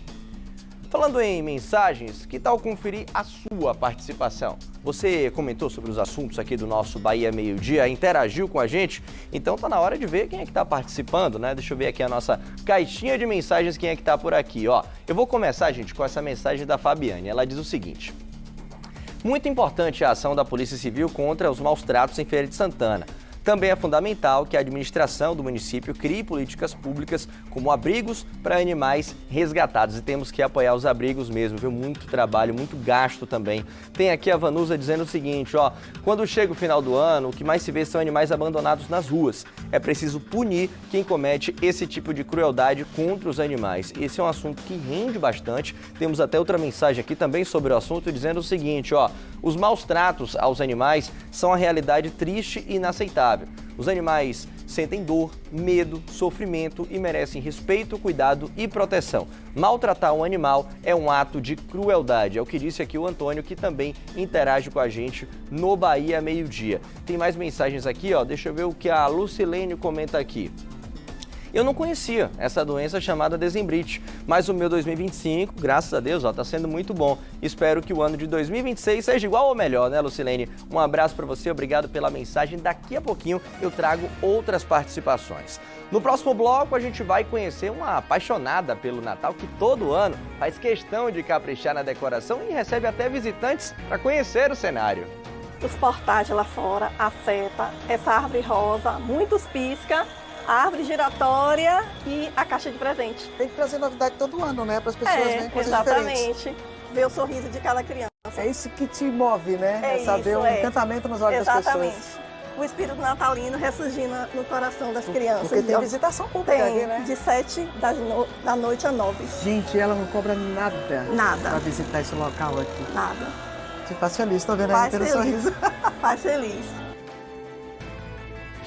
Falando em mensagens, que tal conferir a sua participação? Você comentou sobre os assuntos aqui do nosso Bahia Meio Dia, interagiu com a gente? Então tá na hora de ver quem é que tá participando, né? Deixa eu ver aqui a nossa caixinha de mensagens, quem é que tá por aqui, ó. Eu vou começar, gente, com essa mensagem da Fabiane. Ela diz o seguinte: muito importante a ação da Polícia Civil contra os maus tratos em Feira de Santana. Também é fundamental que a administração do município crie políticas públicas como abrigos para animais resgatados. E temos que apoiar os abrigos mesmo, viu? Muito trabalho, muito gasto também. Tem aqui a Vanusa dizendo o seguinte, ó: quando chega o final do ano, o que mais se vê são animais abandonados nas ruas. É preciso punir quem comete esse tipo de crueldade contra os animais. Esse é um assunto que rende bastante. Temos até outra mensagem aqui também sobre o assunto dizendo o seguinte, ó: os maus tratos aos animais são a realidade triste e inaceitável. Os animais sentem dor, medo, sofrimento e merecem respeito, cuidado e proteção. Maltratar um animal é um ato de crueldade. É o que disse aqui o Antônio, que também interage com a gente no Bahia Meio Dia. Tem mais mensagens aqui, ó. Deixa eu ver o que a Lucilene comenta aqui. Eu não conhecia essa doença chamada dezembrite, mas o meu 2025, graças a Deus, está sendo muito bom. Espero que o ano de 2026 seja igual ou melhor, né, Lucilene? Um abraço para você, obrigado pela mensagem. Daqui a pouquinho eu trago outras participações. No próximo bloco a gente vai conhecer uma apaixonada pelo Natal que todo ano faz questão de caprichar na decoração e recebe até visitantes para conhecer o cenário. Os portais lá fora, a seta, essa árvore rosa, muitos pisca, a árvore giratória e a caixa de presente. Tem que trazer novidade todo ano, né? Para as pessoas verem coisas diferentes. Exatamente. Ver o sorriso de cada criança. É isso que te move, né? É saber isso, o encantamento nos olhos das pessoas. Exatamente. O espírito natalino ressurgindo no coração das crianças. Porque tem visitação pública tem, aqui, né? de 7 da noite a 9. Gente, ela não cobra nada. Nada. Para visitar esse local aqui. Nada. Você faz feliz, tô vendo aí pelo sorriso. Faz feliz.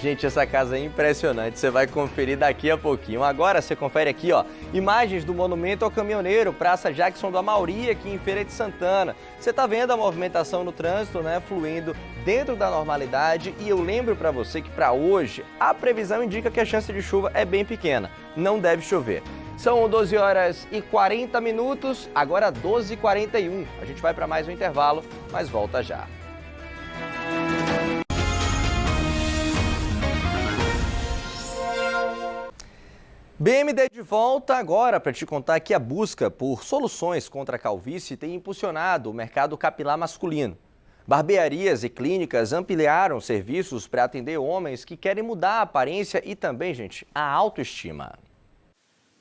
Gente, essa casa é impressionante, você vai conferir daqui a pouquinho. Agora você confere aqui, ó, imagens do Monumento ao Caminhoneiro, Praça Jackson do Amauri, aqui em Feira de Santana. Você tá vendo a movimentação no trânsito, né, fluindo dentro da normalidade, e eu lembro para você que para hoje a previsão indica que a chance de chuva é bem pequena, não deve chover. São 12 horas e 40 minutos, agora 12h41. A gente vai para mais um intervalo, mas volta já. BMD de volta agora para te contar que a busca por soluções contra a calvície tem impulsionado o mercado capilar masculino. Barbearias e clínicas ampliaram serviços para atender homens que querem mudar a aparência e também, gente, a autoestima.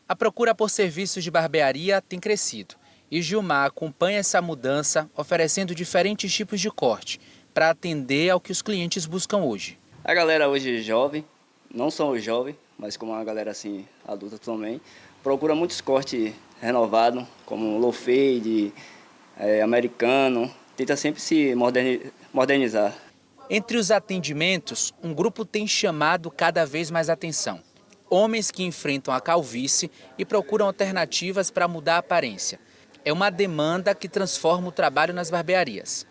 A procura por serviços de barbearia tem crescido e Gilmar acompanha essa mudança oferecendo diferentes tipos de corte para atender ao que os clientes buscam hoje. A galera hoje é jovem, não só os jovens, mas como a galera assim adulta também, procura muitos cortes renovados, como low fade, americano, tenta sempre se modernizar. Entre os atendimentos, um grupo tem chamado cada vez mais atenção. Homens que enfrentam a calvície e procuram alternativas para mudar a aparência. É uma demanda que transforma o trabalho nas barbearias.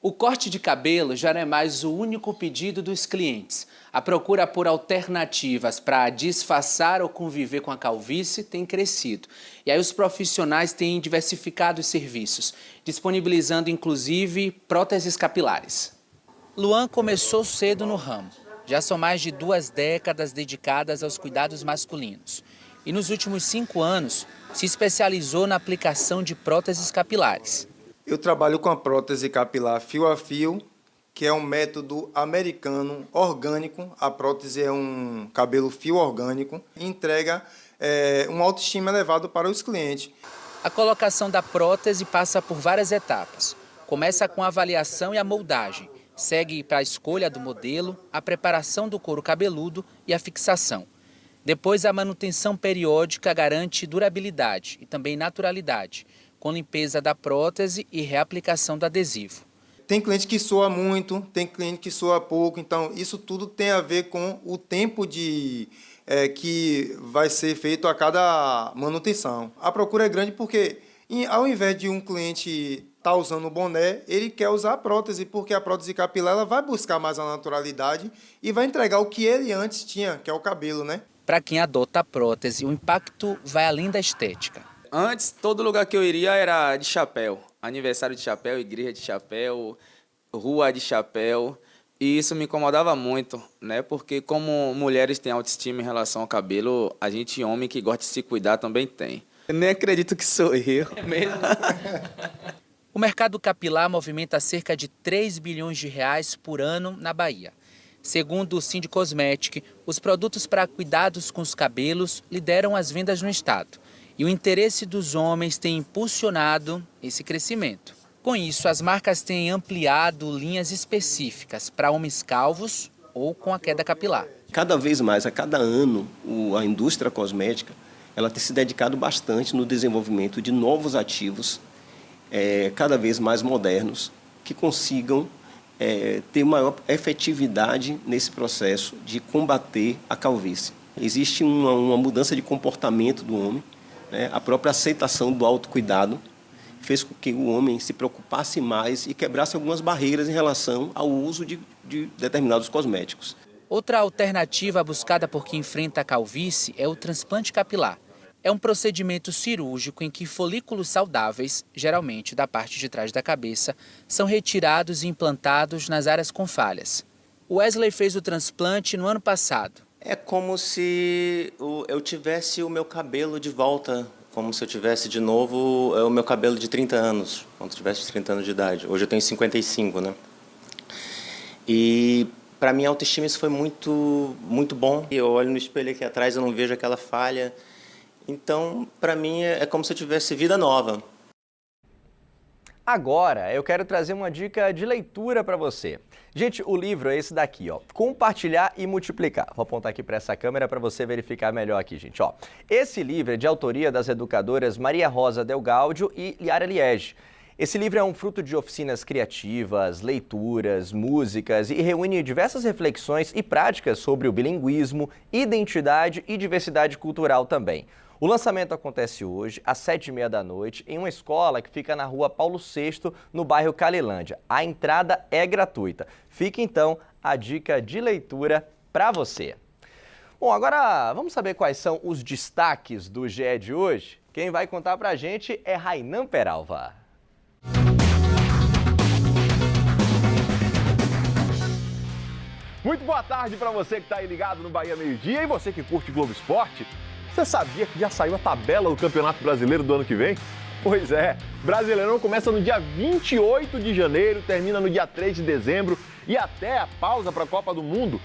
O corte de cabelo já não é mais o único pedido dos clientes. A procura por alternativas para disfarçar ou conviver com a calvície tem crescido. E aí os profissionais têm diversificado os serviços, disponibilizando inclusive próteses capilares. Luan começou cedo no ramo. Já são mais de 2 décadas dedicadas aos cuidados masculinos. E nos últimos 5 anos, se especializou na aplicação de próteses capilares. Eu trabalho com a prótese capilar fio a fio, que é um método americano orgânico. A prótese é um cabelo fio orgânico e entrega uma autoestima elevada para os clientes. A colocação da prótese passa por várias etapas. Começa com a avaliação e a moldagem. Segue para a escolha do modelo, a preparação do couro cabeludo e a fixação. Depois, a manutenção periódica garante durabilidade e também naturalidade, com limpeza da prótese e reaplicação do adesivo. Tem cliente que soa muito, tem cliente que soa pouco, então isso tudo tem a ver com o tempo que vai ser feito a cada manutenção. A procura é grande porque, ao invés de um cliente estar usando o boné, ele quer usar a prótese, porque a prótese capilar ela vai buscar mais a naturalidade e vai entregar o que ele antes tinha, que é o cabelo, né? Para quem adota a prótese, o impacto vai além da estética. Antes, todo lugar que eu iria era de chapéu. Aniversário de chapéu, igreja de chapéu, rua de chapéu. E isso me incomodava muito, né? Porque como mulheres têm autoestima em relação ao cabelo, a gente, homem que gosta de se cuidar, também tem. Eu nem acredito que sou eu. É mesmo? O mercado capilar movimenta cerca de 3 bilhões de reais por ano na Bahia. Segundo o Cindy Cosmetic, os produtos para cuidados com os cabelos lideram as vendas no estado. E o interesse dos homens tem impulsionado esse crescimento. Com isso, as marcas têm ampliado linhas específicas para homens calvos ou com a queda capilar. Cada vez mais, a cada ano, a indústria cosmética ela tem se dedicado bastante no desenvolvimento de novos ativos, cada vez mais modernos, que consigam ter maior efetividade nesse processo de combater a calvície. Existe uma mudança de comportamento do homem, né? A própria aceitação do autocuidado fez com que o homem se preocupasse mais e quebrasse algumas barreiras em relação ao uso de determinados cosméticos. Outra alternativa buscada por quem enfrenta a calvície é o transplante capilar. É um procedimento cirúrgico em que folículos saudáveis, geralmente da parte de trás da cabeça, são retirados e implantados nas áreas com falhas. Wesley fez o transplante no ano passado. É como se eu tivesse o meu cabelo de volta, como se eu tivesse de novo o meu cabelo de 30 anos, quando eu tivesse 30 anos de idade. Hoje eu tenho 55, né? E para mim a autoestima isso foi muito bom. Eu olho no espelho aqui atrás, eu não vejo aquela falha. Então, para mim, é como se eu tivesse vida nova. Agora, eu quero trazer uma dica de leitura para você. Gente, o livro é esse daqui, ó, Compartilhar e Multiplicar. Vou apontar aqui para essa câmera para você verificar melhor aqui, gente. Ó, esse livro é de autoria das educadoras Maria Rosa Del Gaudio e Liara Liege. Esse livro é um fruto de oficinas criativas, leituras, músicas e reúne diversas reflexões e práticas sobre o bilinguismo, identidade e diversidade cultural também. O lançamento acontece hoje, às 7h30 da noite, em uma escola que fica na rua Paulo VI, no bairro Calilândia. A entrada é gratuita. Fica, então, a dica de leitura para você. Bom, agora vamos saber quais são os destaques do GE de hoje? Quem vai contar para a gente é Rainan Peralva. Muito boa tarde para você que está aí ligado no Bahia Meio Dia e você que curte Globo Esporte. Você sabia que já saiu a tabela do Campeonato Brasileiro do ano que vem? Pois é, Brasileirão começa no dia 28 de janeiro, termina no dia 3 de dezembro e até a pausa para a Copa do Mundo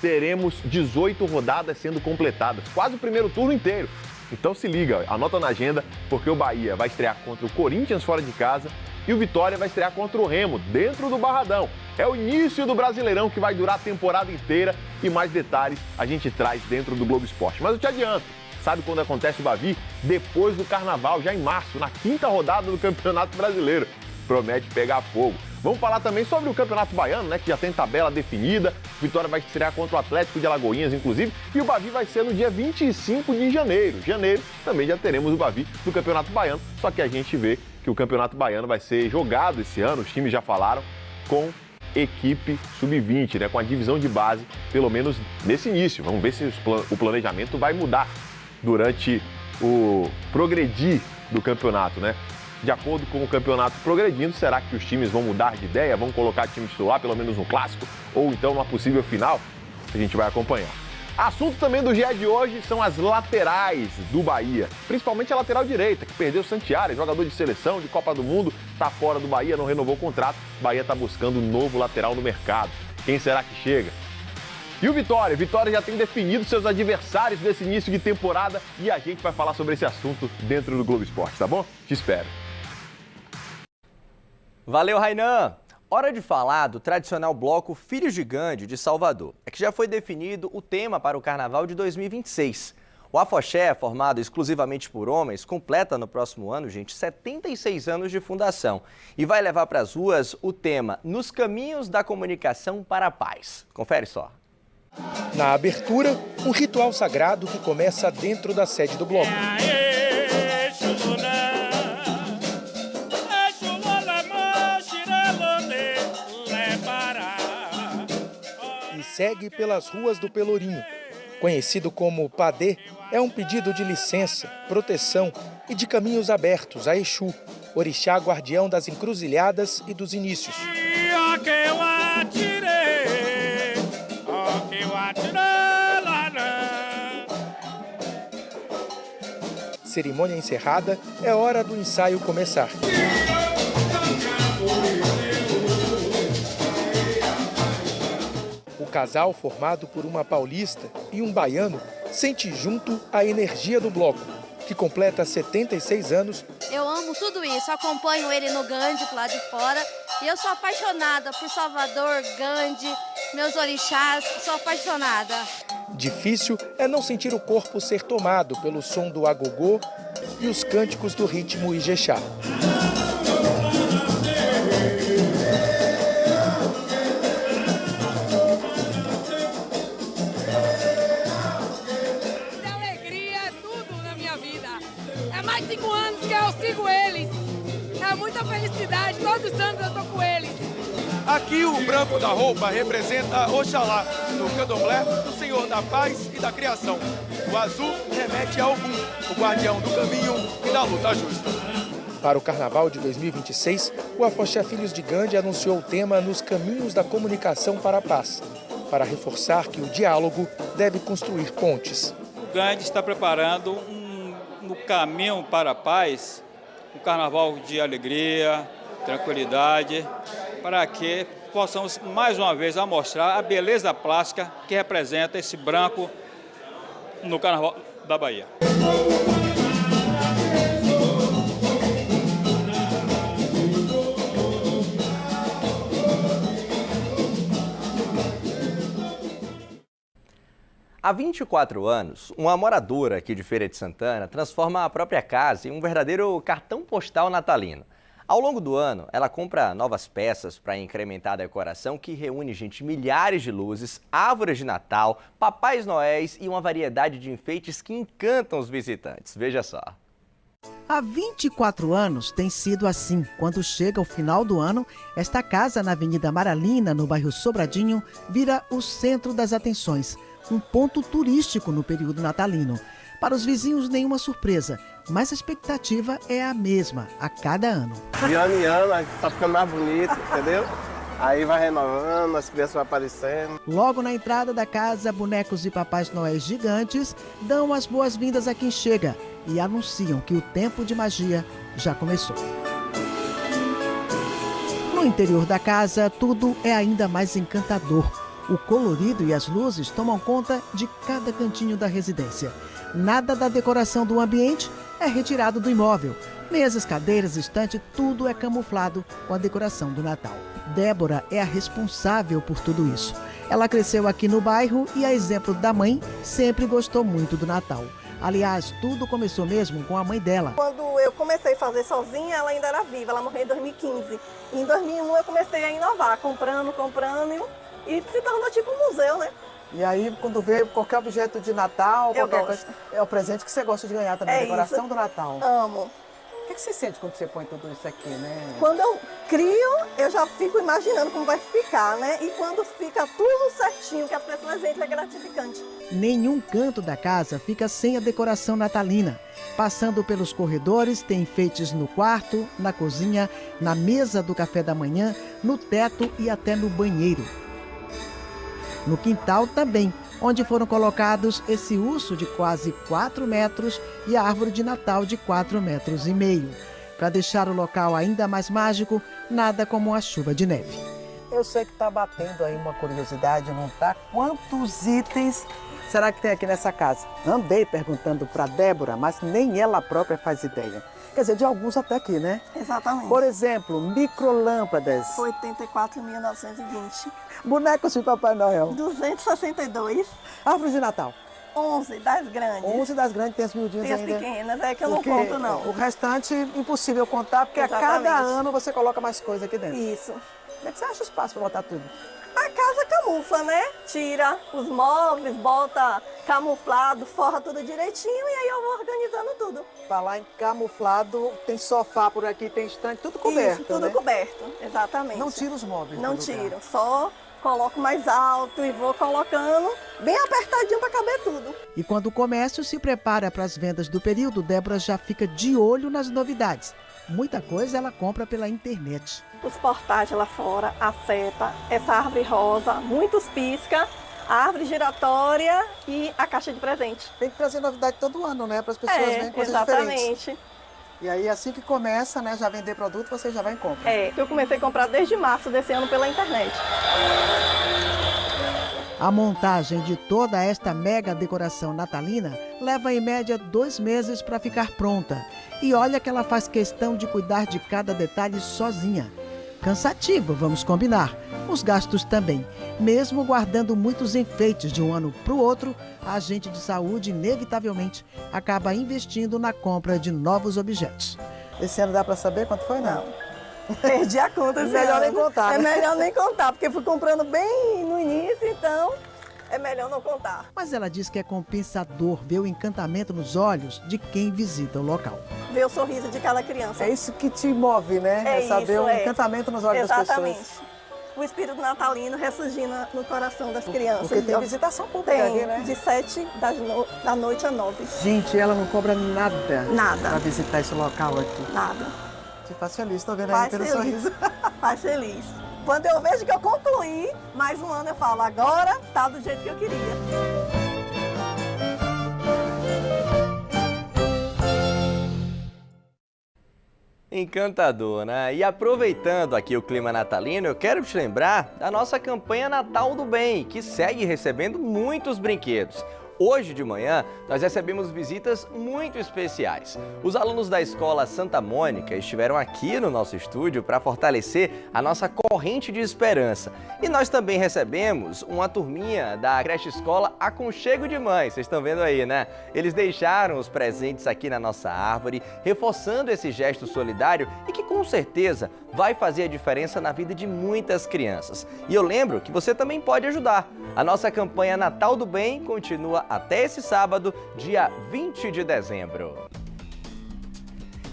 teremos 18 rodadas sendo completadas, quase o primeiro turno inteiro. Então se liga, anota na agenda, porque o Bahia vai estrear contra o Corinthians fora de casa e o Vitória vai estrear contra o Remo, dentro do Barradão. É o início do Brasileirão que vai durar a temporada inteira e mais detalhes a gente traz dentro do Globo Esporte. Mas eu te adianto, sabe quando acontece o Bavi? Depois do Carnaval, já em março, na 5ª rodada do Campeonato Brasileiro. Promete pegar fogo. Vamos falar também sobre o Campeonato Baiano, né, que já tem tabela definida. Vitória vai estrear contra o Atlético de Alagoinhas, inclusive. E o Bavi vai ser no dia 25 de janeiro. Janeiro também já teremos o Bavi do Campeonato Baiano. Só que a gente vê que o Campeonato Baiano vai ser jogado esse ano, os times já falaram, com equipe sub-20, né, com a divisão de base, pelo menos nesse início. Vamos ver se o planejamento vai mudar durante o progredir do campeonato, né? De acordo com o campeonato progredindo, será que os times vão mudar de ideia, vão colocar time titular, pelo menos no clássico, ou então uma possível final? A gente vai acompanhar. Assunto também do GE de hoje são as laterais do Bahia, principalmente a lateral direita, que perdeu o Santiago, jogador de seleção, de Copa do Mundo, está fora do Bahia, não renovou o contrato. O Bahia está buscando um novo lateral no mercado. Quem será que chega? E o Vitória? Vitória já tem definido seus adversários desse início de temporada e a gente vai falar sobre esse assunto dentro do Globo Esporte, tá bom? Te espero. Valeu, Rainan! Hora de falar do tradicional bloco Filhos de Gandhi de Salvador. É que já foi definido o tema para o Carnaval de 2026. O afoxé, formado exclusivamente por homens, completa no próximo ano, gente, 76 anos de fundação. E vai levar para as ruas o tema Nos Caminhos da Comunicação para a Paz. Confere só. Na abertura, um ritual sagrado que começa dentro da sede do bloco. E segue pelas ruas do Pelourinho. Conhecido como Padê, é um pedido de licença, proteção e de caminhos abertos a Exu, orixá guardião das encruzilhadas e dos inícios. Cerimônia encerrada, é hora do ensaio começar. O casal, formado por uma paulista e um baiano, sente junto a energia do bloco, que completa 76 anos. Eu amo tudo isso, acompanho ele no Gandhi, lá de fora, e eu sou apaixonada por Salvador, Gandhi, meus orixás, sou apaixonada. Difícil é não sentir o corpo ser tomado pelo som do agogô e os cânticos do ritmo Ijexá. Mais 5 anos que eu sigo eles. É muita felicidade, todos os anos eu tô com eles. Aqui o branco da roupa representa Oxalá, no candomblé, o Senhor da Paz e da Criação. O azul remete a Ogum, o guardião do caminho e da luta justa. Para o Carnaval de 2026, o afoxé Filhos de Gandhi anunciou o tema Nos Caminhos da Comunicação para a Paz, para reforçar que o diálogo deve construir pontes. O Gandhi está preparando no caminho para a paz, um carnaval de alegria, tranquilidade, para que possamos mais uma vez mostrar a beleza plástica que representa esse branco no Carnaval da Bahia. Há 24 anos, uma moradora aqui de Feira de Santana transforma a própria casa em um verdadeiro cartão postal natalino. Ao longo do ano, ela compra novas peças para incrementar a decoração que reúne, gente, milhares de luzes, árvores de Natal, papais noéis e uma variedade de enfeites que encantam os visitantes. Veja só. Há 24 anos tem sido assim. Quando chega o final do ano, esta casa na Avenida Maralina, no bairro Sobradinho, vira o centro das atenções. Um ponto turístico no período natalino. Para os vizinhos, nenhuma surpresa, mas a expectativa é a mesma a cada ano. De ano em ano, está ficando mais bonito, entendeu? Aí vai renovando, as crianças vão aparecendo. Logo na entrada da casa, bonecos e papais noéis gigantes dão as boas-vindas a quem chega e anunciam que o tempo de magia já começou. No interior da casa, tudo é ainda mais encantador. O colorido e as luzes tomam conta de cada cantinho da residência. Nada da decoração do ambiente é retirado do imóvel. Mesas, cadeiras, estante, tudo é camuflado com a decoração do Natal. Débora é a responsável por tudo isso. Ela cresceu aqui no bairro e, a exemplo da mãe, sempre gostou muito do Natal. Aliás, tudo começou mesmo com a mãe dela. Quando eu comecei a fazer sozinha, ela ainda era viva, ela morreu em 2015. Em 2001 eu comecei a inovar, comprando e se tornou tipo um museu, né? E aí, quando vê qualquer objeto de Natal, qualquer coisa, é o presente que você gosta de ganhar também, a decoração do Natal. Amo. O que você sente quando você põe tudo isso aqui, né? Quando eu crio, eu já fico imaginando como vai ficar, né? E quando fica tudo certinho, que as pessoas entram, é gratificante. Nenhum canto da casa fica sem a decoração natalina. Passando pelos corredores, tem enfeites no quarto, na cozinha, na mesa do café da manhã, no teto e até no banheiro. No quintal também, onde foram colocados esse urso de quase 4 metros e a árvore de Natal de 4,5 metros. Para deixar o local ainda mais mágico, nada como a chuva de neve. Eu sei que está batendo aí uma curiosidade, não está? Quantos itens será que tem aqui nessa casa? Andei perguntando para Débora, mas nem ela própria faz ideia. Quer dizer, de alguns até aqui, né? Exatamente. Por exemplo, microlâmpadas. 84.920. Bonecos de Papai Noel. 262. Árvore de Natal. 11 das grandes. 11 das grandes, tem as miudinhas ainda. Tem as pequenas, é que eu não conto, não. O restante, impossível contar, porque Exatamente. a cada ano você coloca mais coisa aqui dentro. Isso. Como é que você acha espaço para botar tudo? A casa camufla, né? Tira os móveis, bota camuflado, forra tudo direitinho e aí eu vou organizando tudo. Falar em camuflado, tem sofá por aqui, tem estante, tudo coberto, Isso, tudo né? coberto, exatamente. Não tira os móveis Não do lugar. tiro, só coloco mais alto e vou colocando bem apertadinho para caber tudo. E quando o comércio se prepara para as vendas do período, Débora já fica de olho nas novidades. Muita coisa ela compra pela internet. Os portais lá fora, a seta, essa árvore rosa, muitos pisca, a árvore giratória e a caixa de presente. Tem que trazer novidade todo ano, né? Para as pessoas verem coisas exatamente. diferentes. E aí, assim que começa, né, já vender produto, você já vai em compra. Eu comecei a comprar desde março desse ano pela internet. A montagem de toda esta mega decoração natalina leva em média 2 meses para ficar pronta. E olha que ela faz questão de cuidar de cada detalhe sozinha. Cansativo, vamos combinar. Os gastos também. Mesmo guardando muitos enfeites de um ano para o outro, a agente de saúde inevitavelmente acaba investindo na compra de novos objetos. Esse ano dá para saber quanto foi, não? Perdi a conta esse Melhor ano. nem contar, É né? melhor nem contar, porque fui comprando bem no início, então é melhor não contar. Mas ela diz que é compensador ver o encantamento nos olhos de quem visita o local. Ver o sorriso de cada criança. É isso que te move, né? É saber isso, o encantamento nos olhos Exatamente. das pessoas. O espírito natalino ressurgindo no coração das crianças. Porque tem visitação pública Tem, aqui, né? de 7 da noite a 9. Gente, ela não cobra nada. Nada. Para visitar esse local aqui. Nada. Te faz feliz, tô vendo aí Faz pelo feliz. sorriso. Faz feliz. Quando eu vejo que eu concluí, mais um ano eu falo, agora tá do jeito que eu queria. Encantador, né? E aproveitando aqui o clima natalino, eu quero te lembrar da nossa campanha Natal do Bem, que segue recebendo muitos brinquedos. Hoje de manhã, nós recebemos visitas muito especiais. Os alunos da Escola Santa Mônica estiveram aqui no nosso estúdio para fortalecer a nossa corrente de esperança. E nós também recebemos uma turminha da creche escola Aconchego de Mãe. Vocês estão vendo aí, né? Eles deixaram os presentes aqui na nossa árvore, reforçando esse gesto solidário e que com certeza vai fazer a diferença na vida de muitas crianças. E eu lembro que você também pode ajudar. A nossa campanha Natal do Bem continua até esse sábado, dia 20 de dezembro.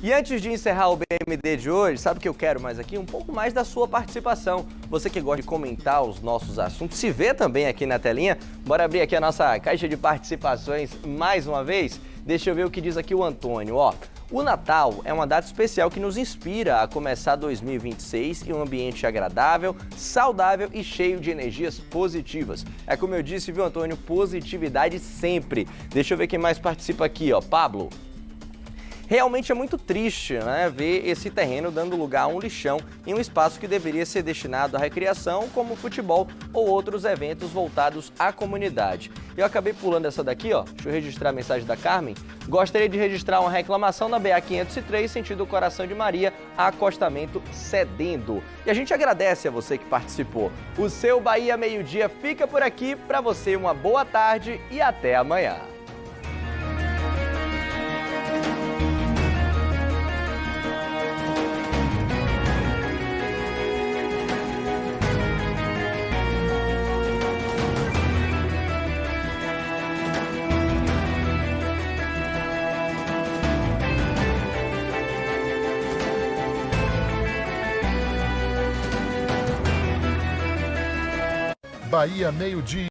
E antes de encerrar o BMD de hoje, sabe o que eu quero mais aqui? Um pouco mais da sua participação. Você que gosta de comentar os nossos assuntos, se vê também aqui na telinha. Bora abrir aqui a nossa caixa de participações mais uma vez? Deixa eu ver o que diz aqui o Antônio, ó. O Natal é uma data especial que nos inspira a começar 2026 em um ambiente agradável, saudável e cheio de energias positivas. É como eu disse, viu, Antônio? Positividade sempre. Deixa eu ver quem mais participa aqui, ó. Pablo. Realmente é muito triste, né, ver esse terreno dando lugar a um lixão em um espaço que deveria ser destinado à recreação, como futebol ou outros eventos voltados à comunidade. Eu acabei pulando essa daqui, ó. Deixa eu registrar a mensagem da Carmen. Gostaria de registrar uma reclamação na BA 503, sentido Coração de Maria, acostamento cedendo. E a gente agradece a você que participou. O seu Bahia Meio-Dia fica por aqui. Para você, uma boa tarde e até amanhã. Bahia Meio-Dia.